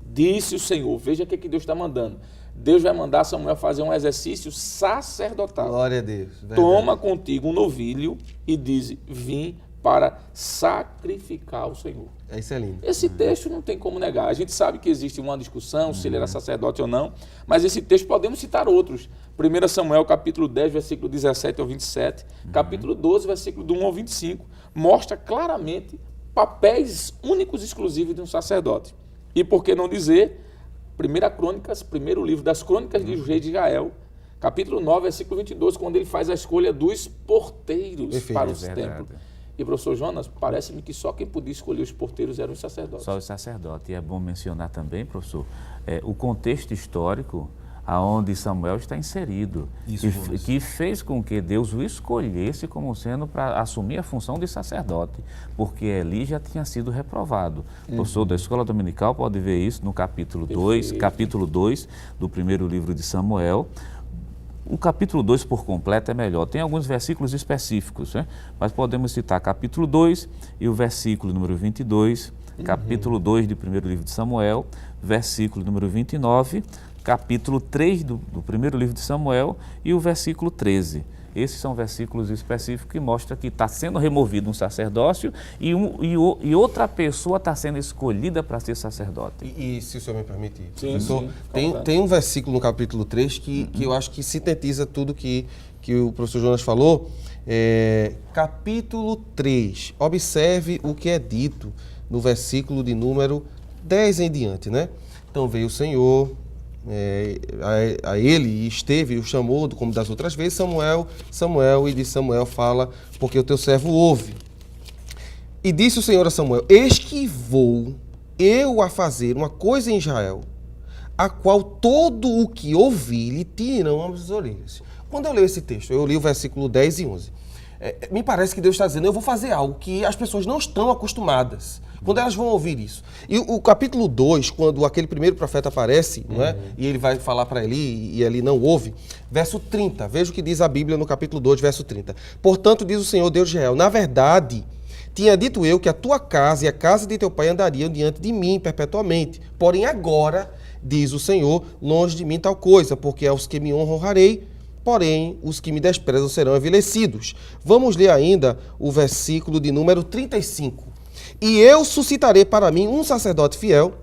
Disse o Senhor, veja o que é que Deus está mandando. Deus vai mandar Samuel fazer um exercício sacerdotal.
Glória a Deus. Verdade.
Toma contigo um novilho e diz, vim para sacrificar ao Senhor.
Isso é lindo.
Esse texto não tem como negar. A gente sabe que existe uma discussão se ele era sacerdote ou não, mas esse texto podemos citar outros. 1 Samuel, capítulo 10, versículo 17 ao 27, capítulo 12, versículo do 1 ao 25, mostra claramente papéis únicos e exclusivos de um sacerdote. E por que não dizer 1 Crônicas, primeiro livro das Crônicas de Rei de Israel, capítulo 9, versículo 22, quando ele faz a escolha dos porteiros
Perfeito,
para o
verdade.
templo. E, professor Jonas, parece-me que só quem podia escolher os porteiros eram os sacerdotes.
Só o sacerdote. E é bom mencionar também, professor, o contexto histórico aonde Samuel está inserido, que fez com que Deus o escolhesse como sendo para assumir a função de sacerdote, porque Eli já tinha sido reprovado. O professor da escola dominical pode ver isso no capítulo 2 do primeiro livro de Samuel. O capítulo 2 por completo é melhor, tem alguns versículos específicos, né? Mas podemos citar capítulo 2 e o versículo número 22, capítulo 2 do primeiro livro de Samuel, versículo número 29, capítulo 3 do primeiro livro de Samuel e o versículo 13. Esses são versículos específicos que mostram que está sendo removido um sacerdócio e outra pessoa está sendo escolhida para ser sacerdote.
E se o senhor me permitir,
Sim,
professor,
sim,
tem um versículo no capítulo 3 que eu acho que sintetiza tudo que o professor Jonas falou. Capítulo 3, observe o que é dito no versículo de número 10 em diante, né? Então veio o Senhor a ele e esteve e o chamou, como das outras vezes, Samuel, Samuel, e de Samuel fala, porque o teu servo ouve. E disse o Senhor a Samuel, eis que vou eu a fazer uma coisa em Israel, a qual todo o que ouvir lhe tiram as orelhas. Quando eu leio esse texto, eu li o versículo 10 e 11, me parece que Deus está dizendo, eu vou fazer algo que as pessoas não estão acostumadas, quando elas vão ouvir isso. E o capítulo 2, quando aquele primeiro profeta aparece, não é? E ele vai falar para Eli, e Eli não ouve, verso 30, veja o que diz a Bíblia no capítulo 2, verso 30. Portanto, diz o Senhor Deus de Israel, na verdade, tinha dito eu que a tua casa e a casa de teu pai andariam diante de mim perpetuamente. Porém, agora, diz o Senhor, longe de mim tal coisa, porque aos que me honram honrarei, porém, os que me desprezam serão envelhecidos. Vamos ler ainda o versículo de número 35. E eu suscitarei para mim um sacerdote fiel,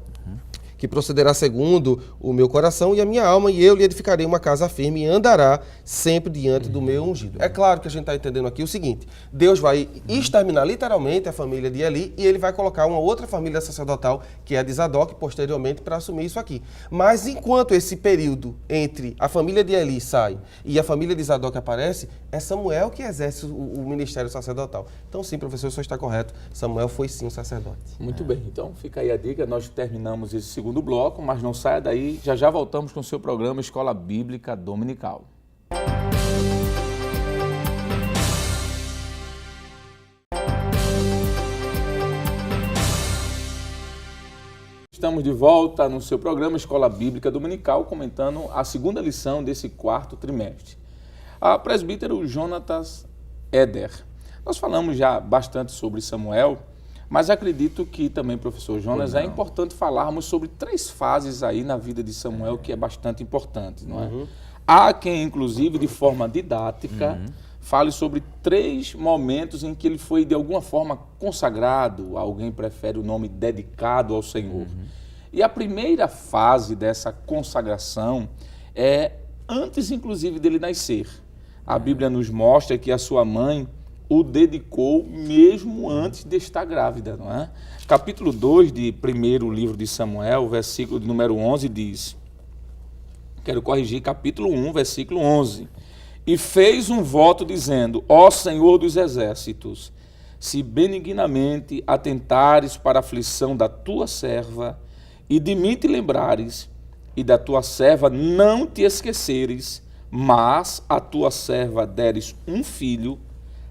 que procederá segundo o meu coração e a minha alma, e eu lhe edificarei uma casa firme e andará sempre diante do meu ungido. É claro que a gente está entendendo aqui o seguinte, Deus vai exterminar literalmente a família de Eli e ele vai colocar uma outra família sacerdotal, que é a de Zadok, posteriormente para assumir isso aqui. Mas enquanto esse período entre a família de Eli sai e a família de Zadok aparece, é Samuel que exerce o ministério sacerdotal. Então sim, professor, o senhor está correto, Samuel foi sim um sacerdote.
Muito bem, então fica aí a dica, nós terminamos esse segundo bloco, mas não saia daí, já voltamos com o seu programa Escola Bíblica Dominical. Estamos de volta no seu programa Escola Bíblica Dominical, comentando a segunda lição desse quarto trimestre. A presbítero Jonatas Eder. Nós falamos já bastante sobre Samuel, mas acredito que também, professor Jonas, é importante falarmos sobre 3 fases aí na vida de Samuel, que é bastante importante, não é? Há quem, inclusive, de forma didática, fale sobre 3 momentos em que ele foi, de alguma forma, consagrado. Alguém prefere o nome dedicado ao Senhor. E a primeira fase dessa consagração é antes, inclusive, dele nascer. A Bíblia nos mostra que a sua mãe o dedicou mesmo antes de estar grávida, não é? Capítulo 2 de primeiro livro de Samuel, versículo de número 11 diz, quero corrigir, capítulo 1, versículo 11, e fez um voto dizendo, ó Senhor dos exércitos, se benignamente atentares para a aflição da tua serva, e de mim te lembrares, e da tua serva não te esqueceres, mas a tua serva deres um filho,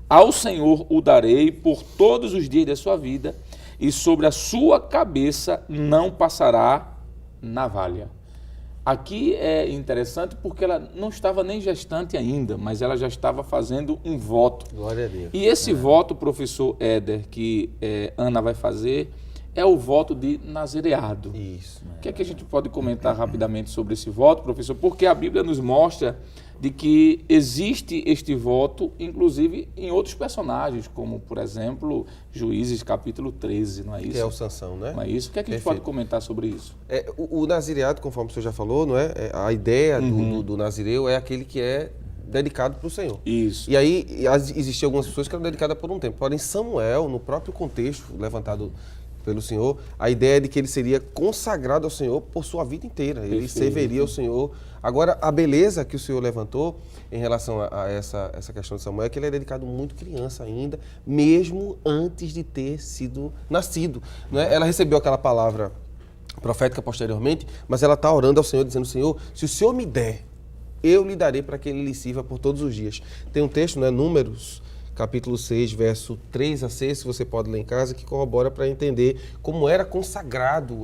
ao Senhor o darei por todos os dias da sua vida, e sobre a sua cabeça não passará navalha. Aqui é interessante porque ela não estava nem gestante ainda, mas ela já estava fazendo um voto.
Glória a Deus.
E esse voto, professor Éder, que Ana vai fazer, é o voto de nazireado.
Isso.
O que é que a gente pode comentar rapidamente sobre esse voto, professor? Porque a Bíblia nos mostra de que existe este voto, inclusive em outros personagens, como, por exemplo, Juízes capítulo 13, não é isso?
Que é o Sansão, né?
Não é isso? O que é que a gente pode comentar sobre isso?
O nazireado, conforme o senhor já falou, não é? A ideia do nazireu é aquele que é dedicado para o Senhor.
Isso.
E aí existiam algumas pessoas que eram dedicadas por um tempo. Porém, Samuel, no próprio contexto levantado pelo Senhor, a ideia de que ele seria consagrado ao Senhor por sua vida inteira. Ele serviria ao Senhor. Agora, a beleza que o Senhor levantou em relação a essa questão de Samuel é que ele é dedicado muito criança ainda, mesmo antes de ter sido nascido. Né? Ela recebeu aquela palavra profética posteriormente, mas ela está orando ao Senhor, dizendo: Senhor, se o Senhor me der, eu lhe darei para que ele lhe sirva por todos os dias. Tem um texto, né, Números, capítulo 6, verso 3 a 6, se você pode ler em casa, que corrobora para entender como era consagrado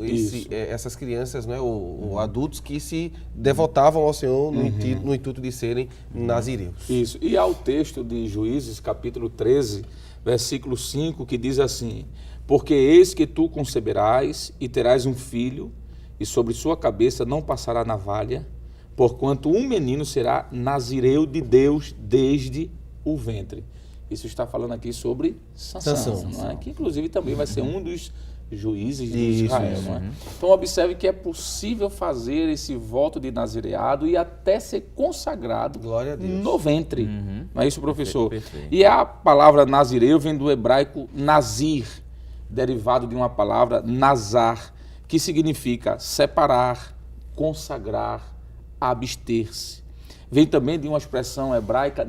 essas crianças, né, ou adultos que se devotavam ao Senhor no intuito de serem nazireus.
Isso. E há o texto de Juízes, capítulo 13, versículo 5, que diz assim: porque eis que tu conceberás e terás um filho, e sobre sua cabeça não passará navalha, porquanto um menino será nazireu de Deus desde o ventre. Isso está falando aqui sobre Sansão, não é? Que inclusive também vai ser um dos juízes de Israel. Não é? Então observe que é possível fazer esse voto de nazireado e até ser consagrado no ventre. Não é isso, professor?
Perfeito.
E a palavra nazireu vem do hebraico nazir, derivado de uma palavra nazar, que significa separar, consagrar, abster-se. Vem também de uma expressão hebraica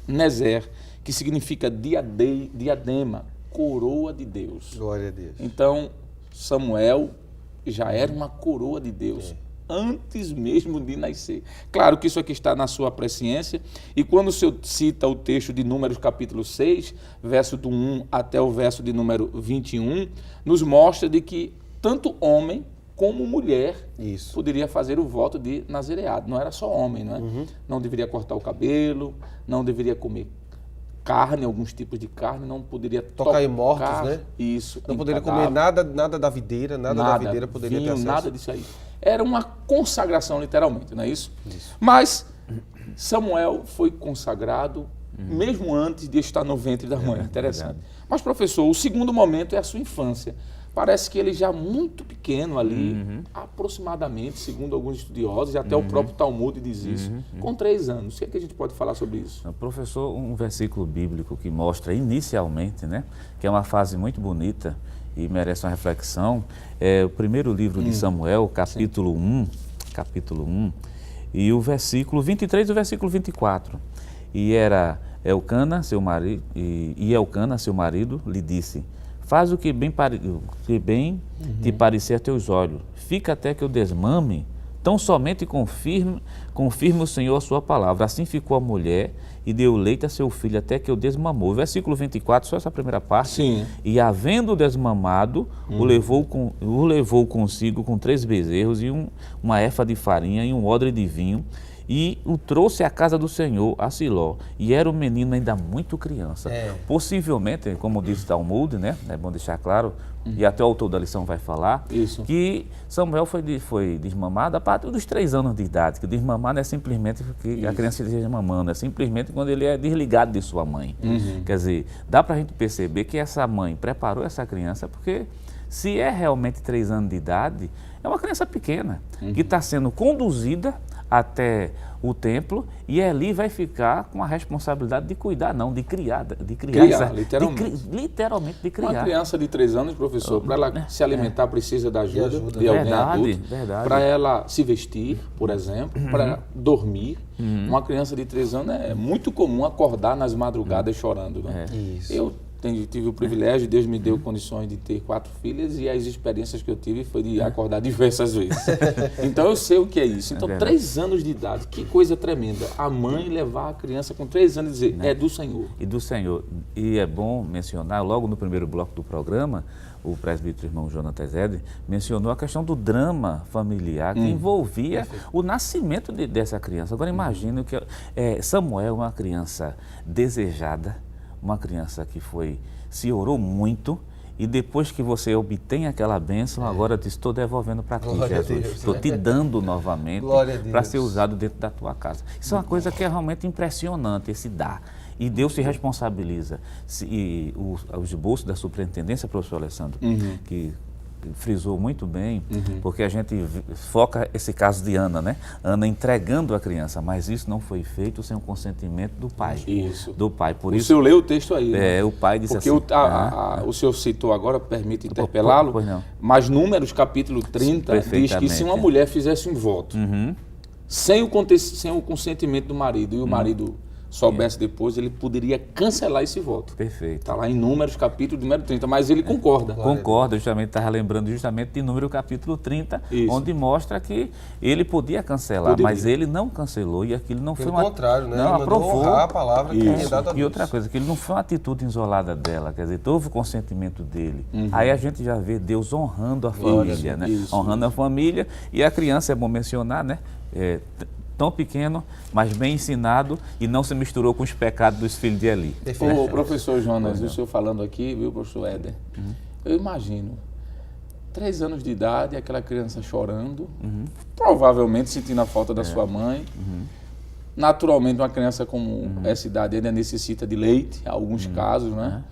nezer, que significa diadema, coroa de Deus.
Glória a Deus.
Então, Samuel já era uma coroa de Deus antes mesmo de nascer. Claro que isso aqui está na sua presciência, e quando o senhor cita o texto de Números capítulo 6, verso do 1 até o verso de número 21, nos mostra de que tanto homem como mulher poderia fazer o voto de nazireado. Não era só homem, não é? Não deveria cortar o cabelo, não deveria comer carne, alguns tipos de carne, não poderia
tocar em mortos, né?
Isso.
Não poderia comer nada da videira, nada da videira poderia ter acesso.
Nada disso aí. Era uma consagração, literalmente, não é isso? Mas Samuel foi consagrado mesmo antes de estar no ventre da mãe. Interessante. Mas, professor, o segundo momento é a sua infância. Parece que ele já muito pequeno ali, aproximadamente, segundo alguns estudiosos, e até o próprio Talmud diz isso, com 3 anos. O que é que a gente pode falar sobre isso?
Professor, um versículo bíblico que mostra inicialmente, né, que é uma fase muito bonita e merece uma reflexão, é o primeiro livro de Samuel, capítulo 1, e o versículo 23 e o versículo 24. E era Elcana, seu marido, e Elcana, seu marido, lhe disse: faz o que bem te parecer a teus olhos. Fica até que eu desmame, tão somente confirme o Senhor a sua palavra. Assim ficou a mulher e deu leite a seu filho até que eu desmamou. Versículo 24, só essa primeira parte.
Sim.
E havendo desmamado, o levou consigo com 3 bezerros e uma efa de farinha e um odre de vinho, e o trouxe à casa do Senhor, a Siló, e era um menino ainda muito criança. Possivelmente, como disse Talmud, né, é bom deixar claro, e até o autor da lição vai falar, que Samuel foi desmamado a partir dos 3 anos de idade, que desmamar não é simplesmente porque a criança esteja mamando, é simplesmente quando ele é desligado de sua mãe. Quer dizer, dá para a gente perceber que essa mãe preparou essa criança, porque se é realmente 3 anos de idade, é uma criança pequena, que está sendo conduzida até o templo, e ali vai ficar com a responsabilidade de cuidar, não, de criar, literalmente de criar.
Uma criança de 3 anos, professor, para ela se alimentar precisa da ajuda de alguém adulto, para ela se vestir, por exemplo, para dormir. Uma criança de 3 anos é muito comum acordar nas madrugadas chorando, né? Eu tive o privilégio, Deus me deu condições de ter 4 filhas, e as experiências que eu tive foi de acordar diversas vezes. Então eu sei o que é isso. Então 3 anos de idade, que coisa tremenda. A mãe levar a criança com 3 anos e dizer, é do Senhor.
E do Senhor. E é bom mencionar, logo no primeiro bloco do programa, o presbítero irmão Jonathan Zed mencionou a questão do drama familiar que envolvia o nascimento dessa criança. Agora imagine que Samuel, uma criança desejada, uma criança que se orou muito, e depois que você obtém aquela bênção, agora eu te estou devolvendo para ti, Jesus. Estou te dando novamente para ser usado dentro da tua casa. Isso é uma coisa que é realmente impressionante, esse dar. E Deus se responsabiliza. E o esboço da superintendência, professor Alessandro, que frisou muito bem, porque a gente foca esse caso de Ana, né? Ana entregando a criança, mas isso não foi feito sem o consentimento do pai.
Isso.
Do pai. Por
O
isso,
senhor leu o texto aí, né?
o pai disse
Porque
assim...
o senhor citou agora, permite interpelá-lo,
Pois não.
mas Números capítulo 30 diz que se uma mulher fizesse um voto, sem o consentimento do marido, e o marido soubesse depois, ele poderia cancelar esse voto.
Perfeito.
Está lá em Números, capítulo número 30, mas ele concorda.
Concorda, justamente, estava lembrando justamente de Número capítulo 30,
Isso.
onde mostra que ele podia cancelar, mas ele não cancelou e aquilo não
Pelo
foi uma...
contrário, né?
Não,
Ele mandou
aprovou.
honrar a palavra que tinha dado a
E
Deus.
outra coisa, que ele não foi uma atitude isolada dela, quer dizer, houve o consentimento dele. Aí a gente já vê Deus honrando a família, né?
Isso.
Honrando a família, e a criança, é bom mencionar, né? Tão pequeno, mas bem ensinado e não se misturou com os pecados dos filhos de Eli.
O professor Jonas, o senhor falando aqui, viu, professor Éder? Eu imagino, 3 anos de idade, aquela criança chorando, provavelmente sentindo a falta da sua mãe. Naturalmente, uma criança como essa idade ainda necessita de leite, em alguns casos, né?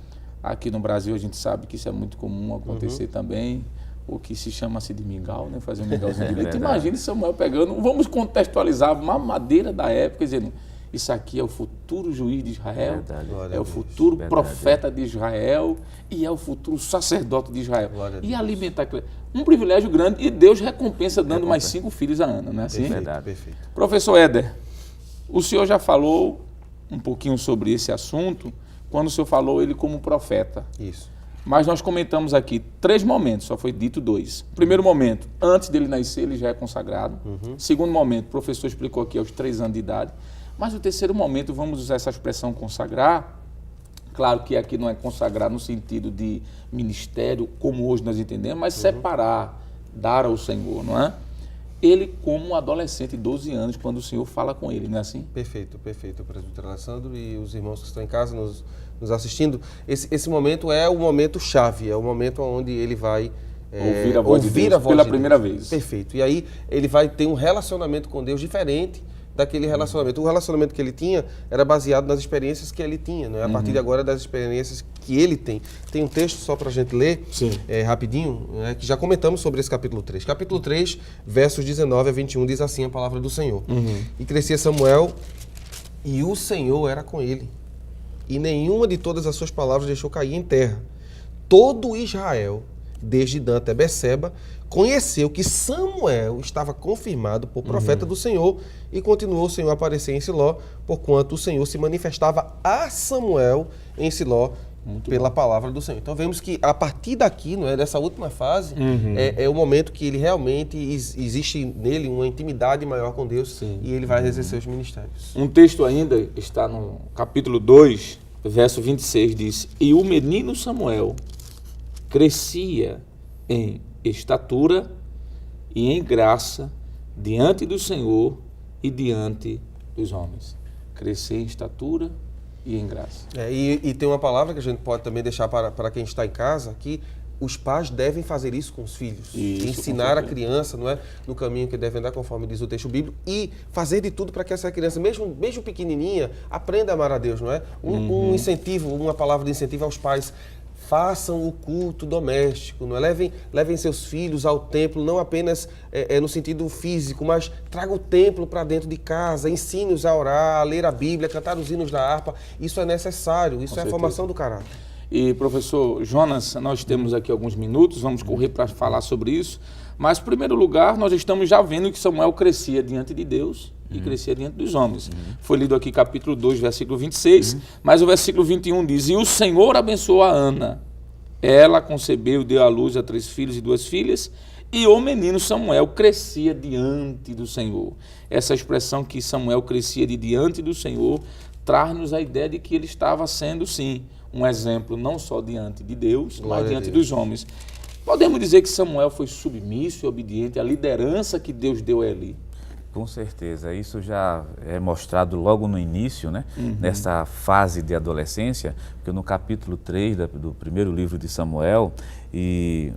Aqui no Brasil a gente sabe que isso é muito comum acontecer também. O que se chama-se de mingau, né? Fazer um mingauzinho de leite. Imagine Samuel pegando, vamos contextualizar, uma madeira da época, dizendo, isso aqui é o futuro juiz de Israel, é o futuro profeta de Israel e é o futuro sacerdote de Israel. E alimentar um privilégio grande, e Deus recompensa dando mais 5 filhos a Ana, não é assim?
Verdade.
Perfeito.
Professor Éder, o senhor já falou um pouquinho sobre esse assunto, quando o senhor falou ele como profeta.
Isso.
Mas nós comentamos aqui 3 momentos, só foi dito 2. Primeiro momento, antes dele nascer, ele já é consagrado. Segundo momento, o professor explicou aqui aos 3 anos de idade. Mas o terceiro momento, vamos usar essa expressão consagrar. Claro que aqui não é consagrar no sentido de ministério, como hoje nós entendemos, mas separar, dar ao Senhor, não é? Ele como um adolescente de 12 anos, quando o Senhor fala com ele, não é assim?
Perfeito, perfeito, presbítero Alessandro e os irmãos que estão em casa nos assistindo. Esse momento é o momento chave, é o momento onde ele vai
ouvir a voz de Deus pela primeira vez.
Perfeito. E aí ele vai ter um relacionamento com Deus diferente daquele relacionamento. O relacionamento que ele tinha era baseado nas experiências que ele tinha, né? A partir de agora, das experiências que ele tem. Tem um texto só para a gente ler, rapidinho, né? Que já comentamos sobre esse capítulo 3. Capítulo 3, versos 19 a 21, diz assim a palavra do Senhor. E crescia Samuel, e o Senhor era com ele, e nenhuma de todas as suas palavras deixou cair em terra. Todo Israel, desde Dan até Beceba, conheceu que Samuel estava confirmado por profeta do Senhor, e continuou o Senhor a aparecer em Siló, porquanto o Senhor se manifestava a Samuel em Siló pela palavra do Senhor. Então vemos que a partir daqui, não é, dessa última fase, é o momento que ele realmente existe nele uma intimidade maior com Deus, e ele vai exercer os ministérios.
Um texto ainda está no capítulo 2, verso 26, diz: E o menino Samuel crescia em estatura e em graça diante do Senhor e diante dos homens. Crescer em estatura e em graça.
E tem uma palavra que a gente pode também deixar para quem está em casa, que os pais devem fazer isso com os filhos.
Isso,
ensinar a criança, não é, no caminho que deve andar, conforme diz o texto bíblico, e fazer de tudo para que essa criança, mesmo pequenininha, aprenda a amar a Deus, não é? Um incentivo, uma palavra de incentivo aos pais. Façam o culto doméstico, não é? Levem seus filhos ao templo, não apenas no sentido físico, mas traga o templo para dentro de casa, ensine-os a orar, a ler a Bíblia, cantar os hinos da harpa. Isso é necessário, isso é a formação do caráter.
E, professor Jonas, nós temos aqui alguns minutos, vamos correr para falar sobre isso, mas, em primeiro lugar, nós estamos já vendo que Samuel crescia diante de Deus e crescia diante dos homens. Foi lido aqui capítulo 2, versículo 26, mas o versículo 21 diz: E o Senhor abençoou a Ana. Ela concebeu e deu à luz a 3 filhos e 2 filhas, e o menino Samuel crescia diante do Senhor. Essa expressão que Samuel crescia de diante do Senhor traz-nos a ideia de que ele estava sendo, sim, um exemplo não só diante de Deus, mas diante dos homens. Podemos dizer que Samuel foi submisso e obediente à liderança que Deus deu a ele?
Com certeza, isso já é mostrado logo no início, né? Nessa fase de adolescência, porque no capítulo 3 do primeiro livro de Samuel, e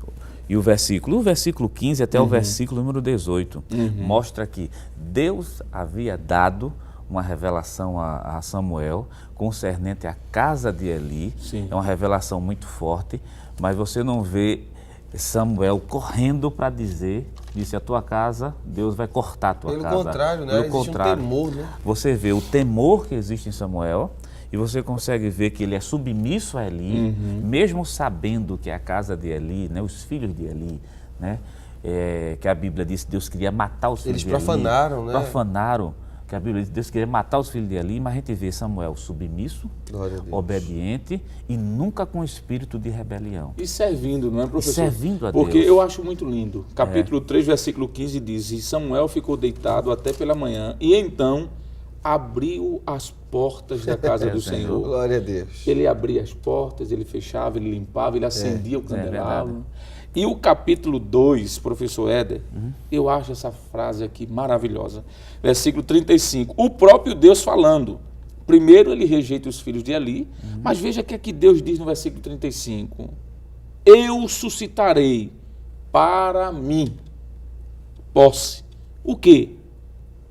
o versículo 15 até o versículo número 18, mostra que Deus havia dado uma revelação a Samuel concernente à casa de Eli. É uma revelação muito forte, mas você não vê Samuel correndo para disse, a tua casa, Deus vai cortar a tua
Pelo
casa.
contrário, né?
Pelo
Existe
contrário.
um temor, né?
Você vê o temor que existe em Samuel e você consegue ver que ele é submisso a Eli, mesmo sabendo que é a casa de Eli, né, os filhos de Eli, né, que a Bíblia diz que Deus queria matar os filhos de Eli.
Eles profanaram, né?
Profanaram, que a Bíblia diz que Deus queria matar os filhos de Eli, mas a gente vê Samuel submisso,
Glória a Deus.
obediente e nunca com espírito de rebelião.
E servindo, não é, professor?
Servindo a Deus.
Porque eu acho muito lindo. Capítulo 3, versículo 15 diz: E Samuel ficou deitado até pela manhã, e então abriu as portas da casa do Senhor.
Glória a Deus.
Ele abria as portas, ele fechava, ele limpava, ele acendia o candelabro. E o capítulo 2, professor Éder, eu acho essa frase aqui maravilhosa. Versículo 35, o próprio Deus falando. Primeiro ele rejeita os filhos de Eli, mas veja o que aqui Deus diz no versículo 35. Eu suscitarei para mim posse. O quê?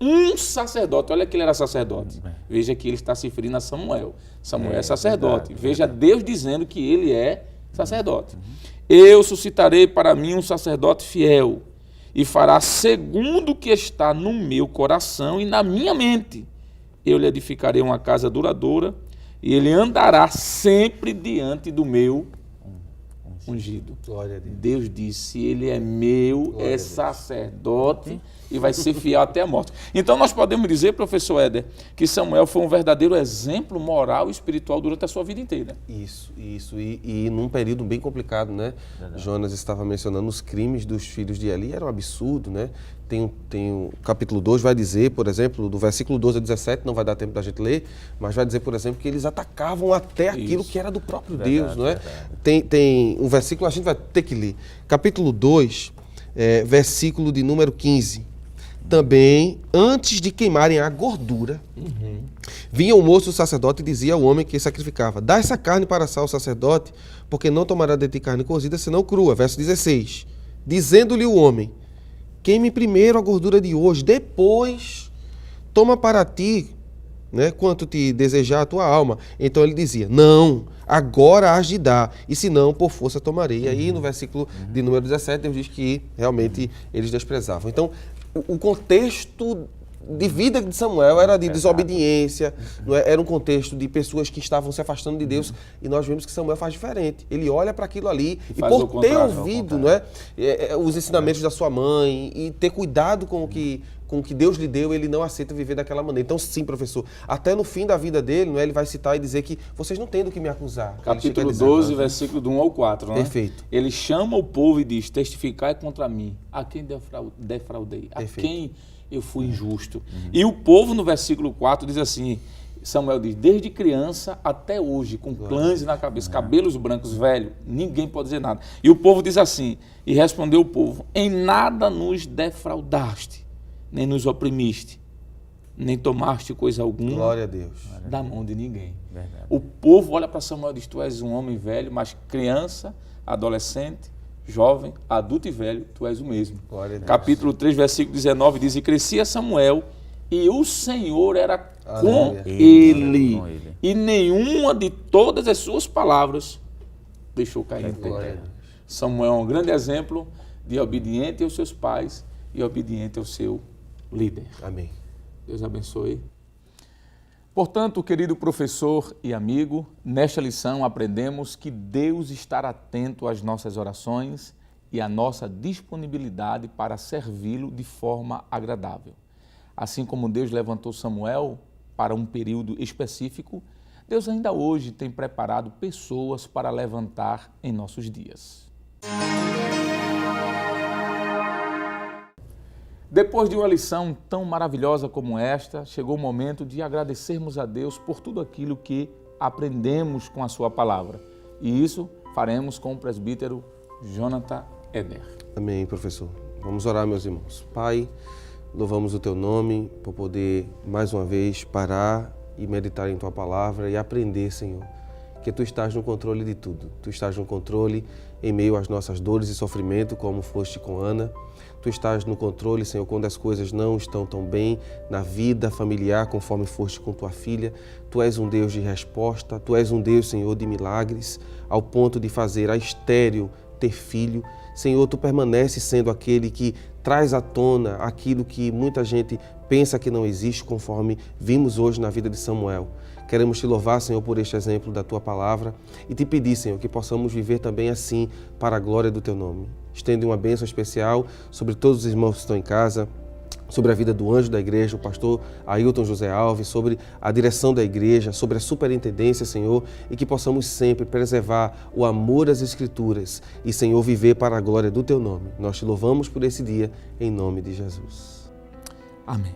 Um sacerdote. Olha que ele era sacerdote. Veja que ele está se referindo a Samuel. Samuel é sacerdote.
Verdade,
Veja Deus dizendo que ele é sacerdote. Eu suscitarei para mim um sacerdote fiel e fará segundo o que está no meu coração e na minha mente. Eu lhe edificarei uma casa duradoura e ele andará sempre diante do meu ungido.
Glória a Deus.
Deus disse, ele é meu, é sacerdote e vai ser fiel até a morte. Então nós podemos dizer, professor Éder, que Samuel foi um verdadeiro exemplo moral e espiritual durante a sua vida inteira.
Isso. E num período bem complicado, né? Verdade. Jonas estava mencionando os crimes dos filhos de Eli, era um absurdo, né? Tem o capítulo 2 vai dizer, por exemplo, do versículo 12 a 17, não vai dar tempo da gente ler, mas vai dizer, por exemplo, que eles atacavam até aquilo que era do próprio Deus, não é? Tem um versículo, a gente vai ter que ler. Capítulo 2, versículo de número 15. Também, antes de queimarem a gordura, vinha o moço do sacerdote e dizia ao homem que sacrificava: dá essa carne para assar o sacerdote, porque não tomará de ti carne cozida, senão crua. Verso 16. Dizendo-lhe o homem: queime primeiro a gordura de hoje, depois toma para ti, né, quanto te desejar a tua alma. Então ele dizia: não, agora hás de dar, e se não, por força tomarei. E aí no versículo de número 17, Deus diz que realmente eles desprezavam. Então, o contexto de vida de Samuel era de desobediência, não é? Era um contexto de pessoas que estavam se afastando de Deus, e nós vemos que Samuel faz diferente. Ele olha para aquilo ali e por ter ouvido, não é, os ensinamentos da sua mãe e ter cuidado com o que Deus lhe deu, ele não aceita viver daquela maneira. Então sim, professor, até no fim da vida dele, não é, ele vai citar e dizer que vocês não têm do que me acusar.
Capítulo 12, versículo do 1 ao 4. Não é?
Perfeito.
Ele chama o povo e diz: testificai contra mim, a quem defraudei, a
Perfeito.
quem eu fui injusto. E o povo, no versículo 4, diz assim, Samuel diz: desde criança até hoje, com clãs na cabeça, cabelos brancos, velho, ninguém pode dizer nada. E o povo diz assim, e respondeu o povo: em nada nos defraudaste, nem nos oprimiste, nem tomaste coisa alguma
Glória a Deus.
da mão de ninguém.
Verdade.
O povo olha para Samuel e diz: tu és um homem velho, mas criança, adolescente, jovem, adulto e velho, tu és o mesmo.
Glória a Deus.
Capítulo 3, versículo 19 diz: e crescia Samuel, e o Senhor era com
Aleluia.
ele,
Com ele.
e nenhuma de todas as suas palavras deixou cair em
Glória a
terra.
Deus.
Samuel é um grande exemplo de obediente aos seus pais e obediente ao seu líder.
Amém.
Deus abençoe. Portanto, querido professor e amigo, nesta lição aprendemos que Deus está atento às nossas orações e à nossa disponibilidade para servi-lo de forma agradável. Assim como Deus levantou Samuel para um período específico, Deus ainda hoje tem preparado pessoas para levantar em nossos dias. Depois de uma lição tão maravilhosa como esta, chegou o momento de agradecermos a Deus por tudo aquilo que aprendemos com a sua palavra. E isso faremos com o presbítero Jonathan Éder.
Amém, professor. Vamos orar, meus irmãos. Pai, louvamos o teu nome por poder, mais uma vez, parar e meditar em tua palavra e aprender, Senhor, que tu estás no controle de tudo. Tu estás no controle em meio às nossas dores e sofrimento, como foste com Ana. Tu estás no controle, Senhor, quando as coisas não estão tão bem na vida familiar, conforme foste com tua filha. Tu és um Deus de resposta, Tu és um Deus, Senhor, de milagres, ao ponto de fazer a estéril ter filho. Senhor, Tu permaneces sendo aquele que traz à tona aquilo que muita gente pensa que não existe, conforme vimos hoje na vida de Samuel. Queremos Te louvar, Senhor, por este exemplo da Tua palavra e Te pedir, Senhor, que possamos viver também assim para a glória do Teu nome. Estende uma bênção especial sobre todos os irmãos que estão em casa, sobre a vida do anjo da igreja, o pastor Ailton José Alves, sobre a direção da igreja, sobre a superintendência, Senhor, e que possamos sempre preservar o amor às Escrituras e, Senhor, viver para a glória do Teu nome. Nós Te louvamos por esse dia, em nome de Jesus.
Amém.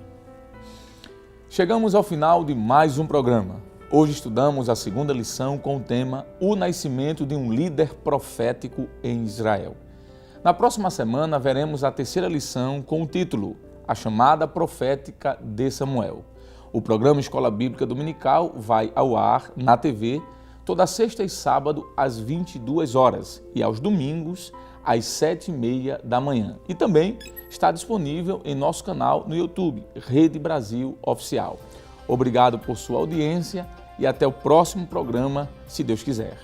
Chegamos ao final de mais um programa. Hoje estudamos a segunda lição com o tema O Nascimento de um Líder Profético em Israel. Na próxima semana veremos a terceira lição com o título A Chamada Profética de Samuel. O programa Escola Bíblica Dominical vai ao ar na TV toda sexta e sábado às 22 horas e aos domingos às 7h30 da manhã. E também está disponível em nosso canal no YouTube, Rede Brasil Oficial. Obrigado por sua audiência e até o próximo programa, se Deus quiser.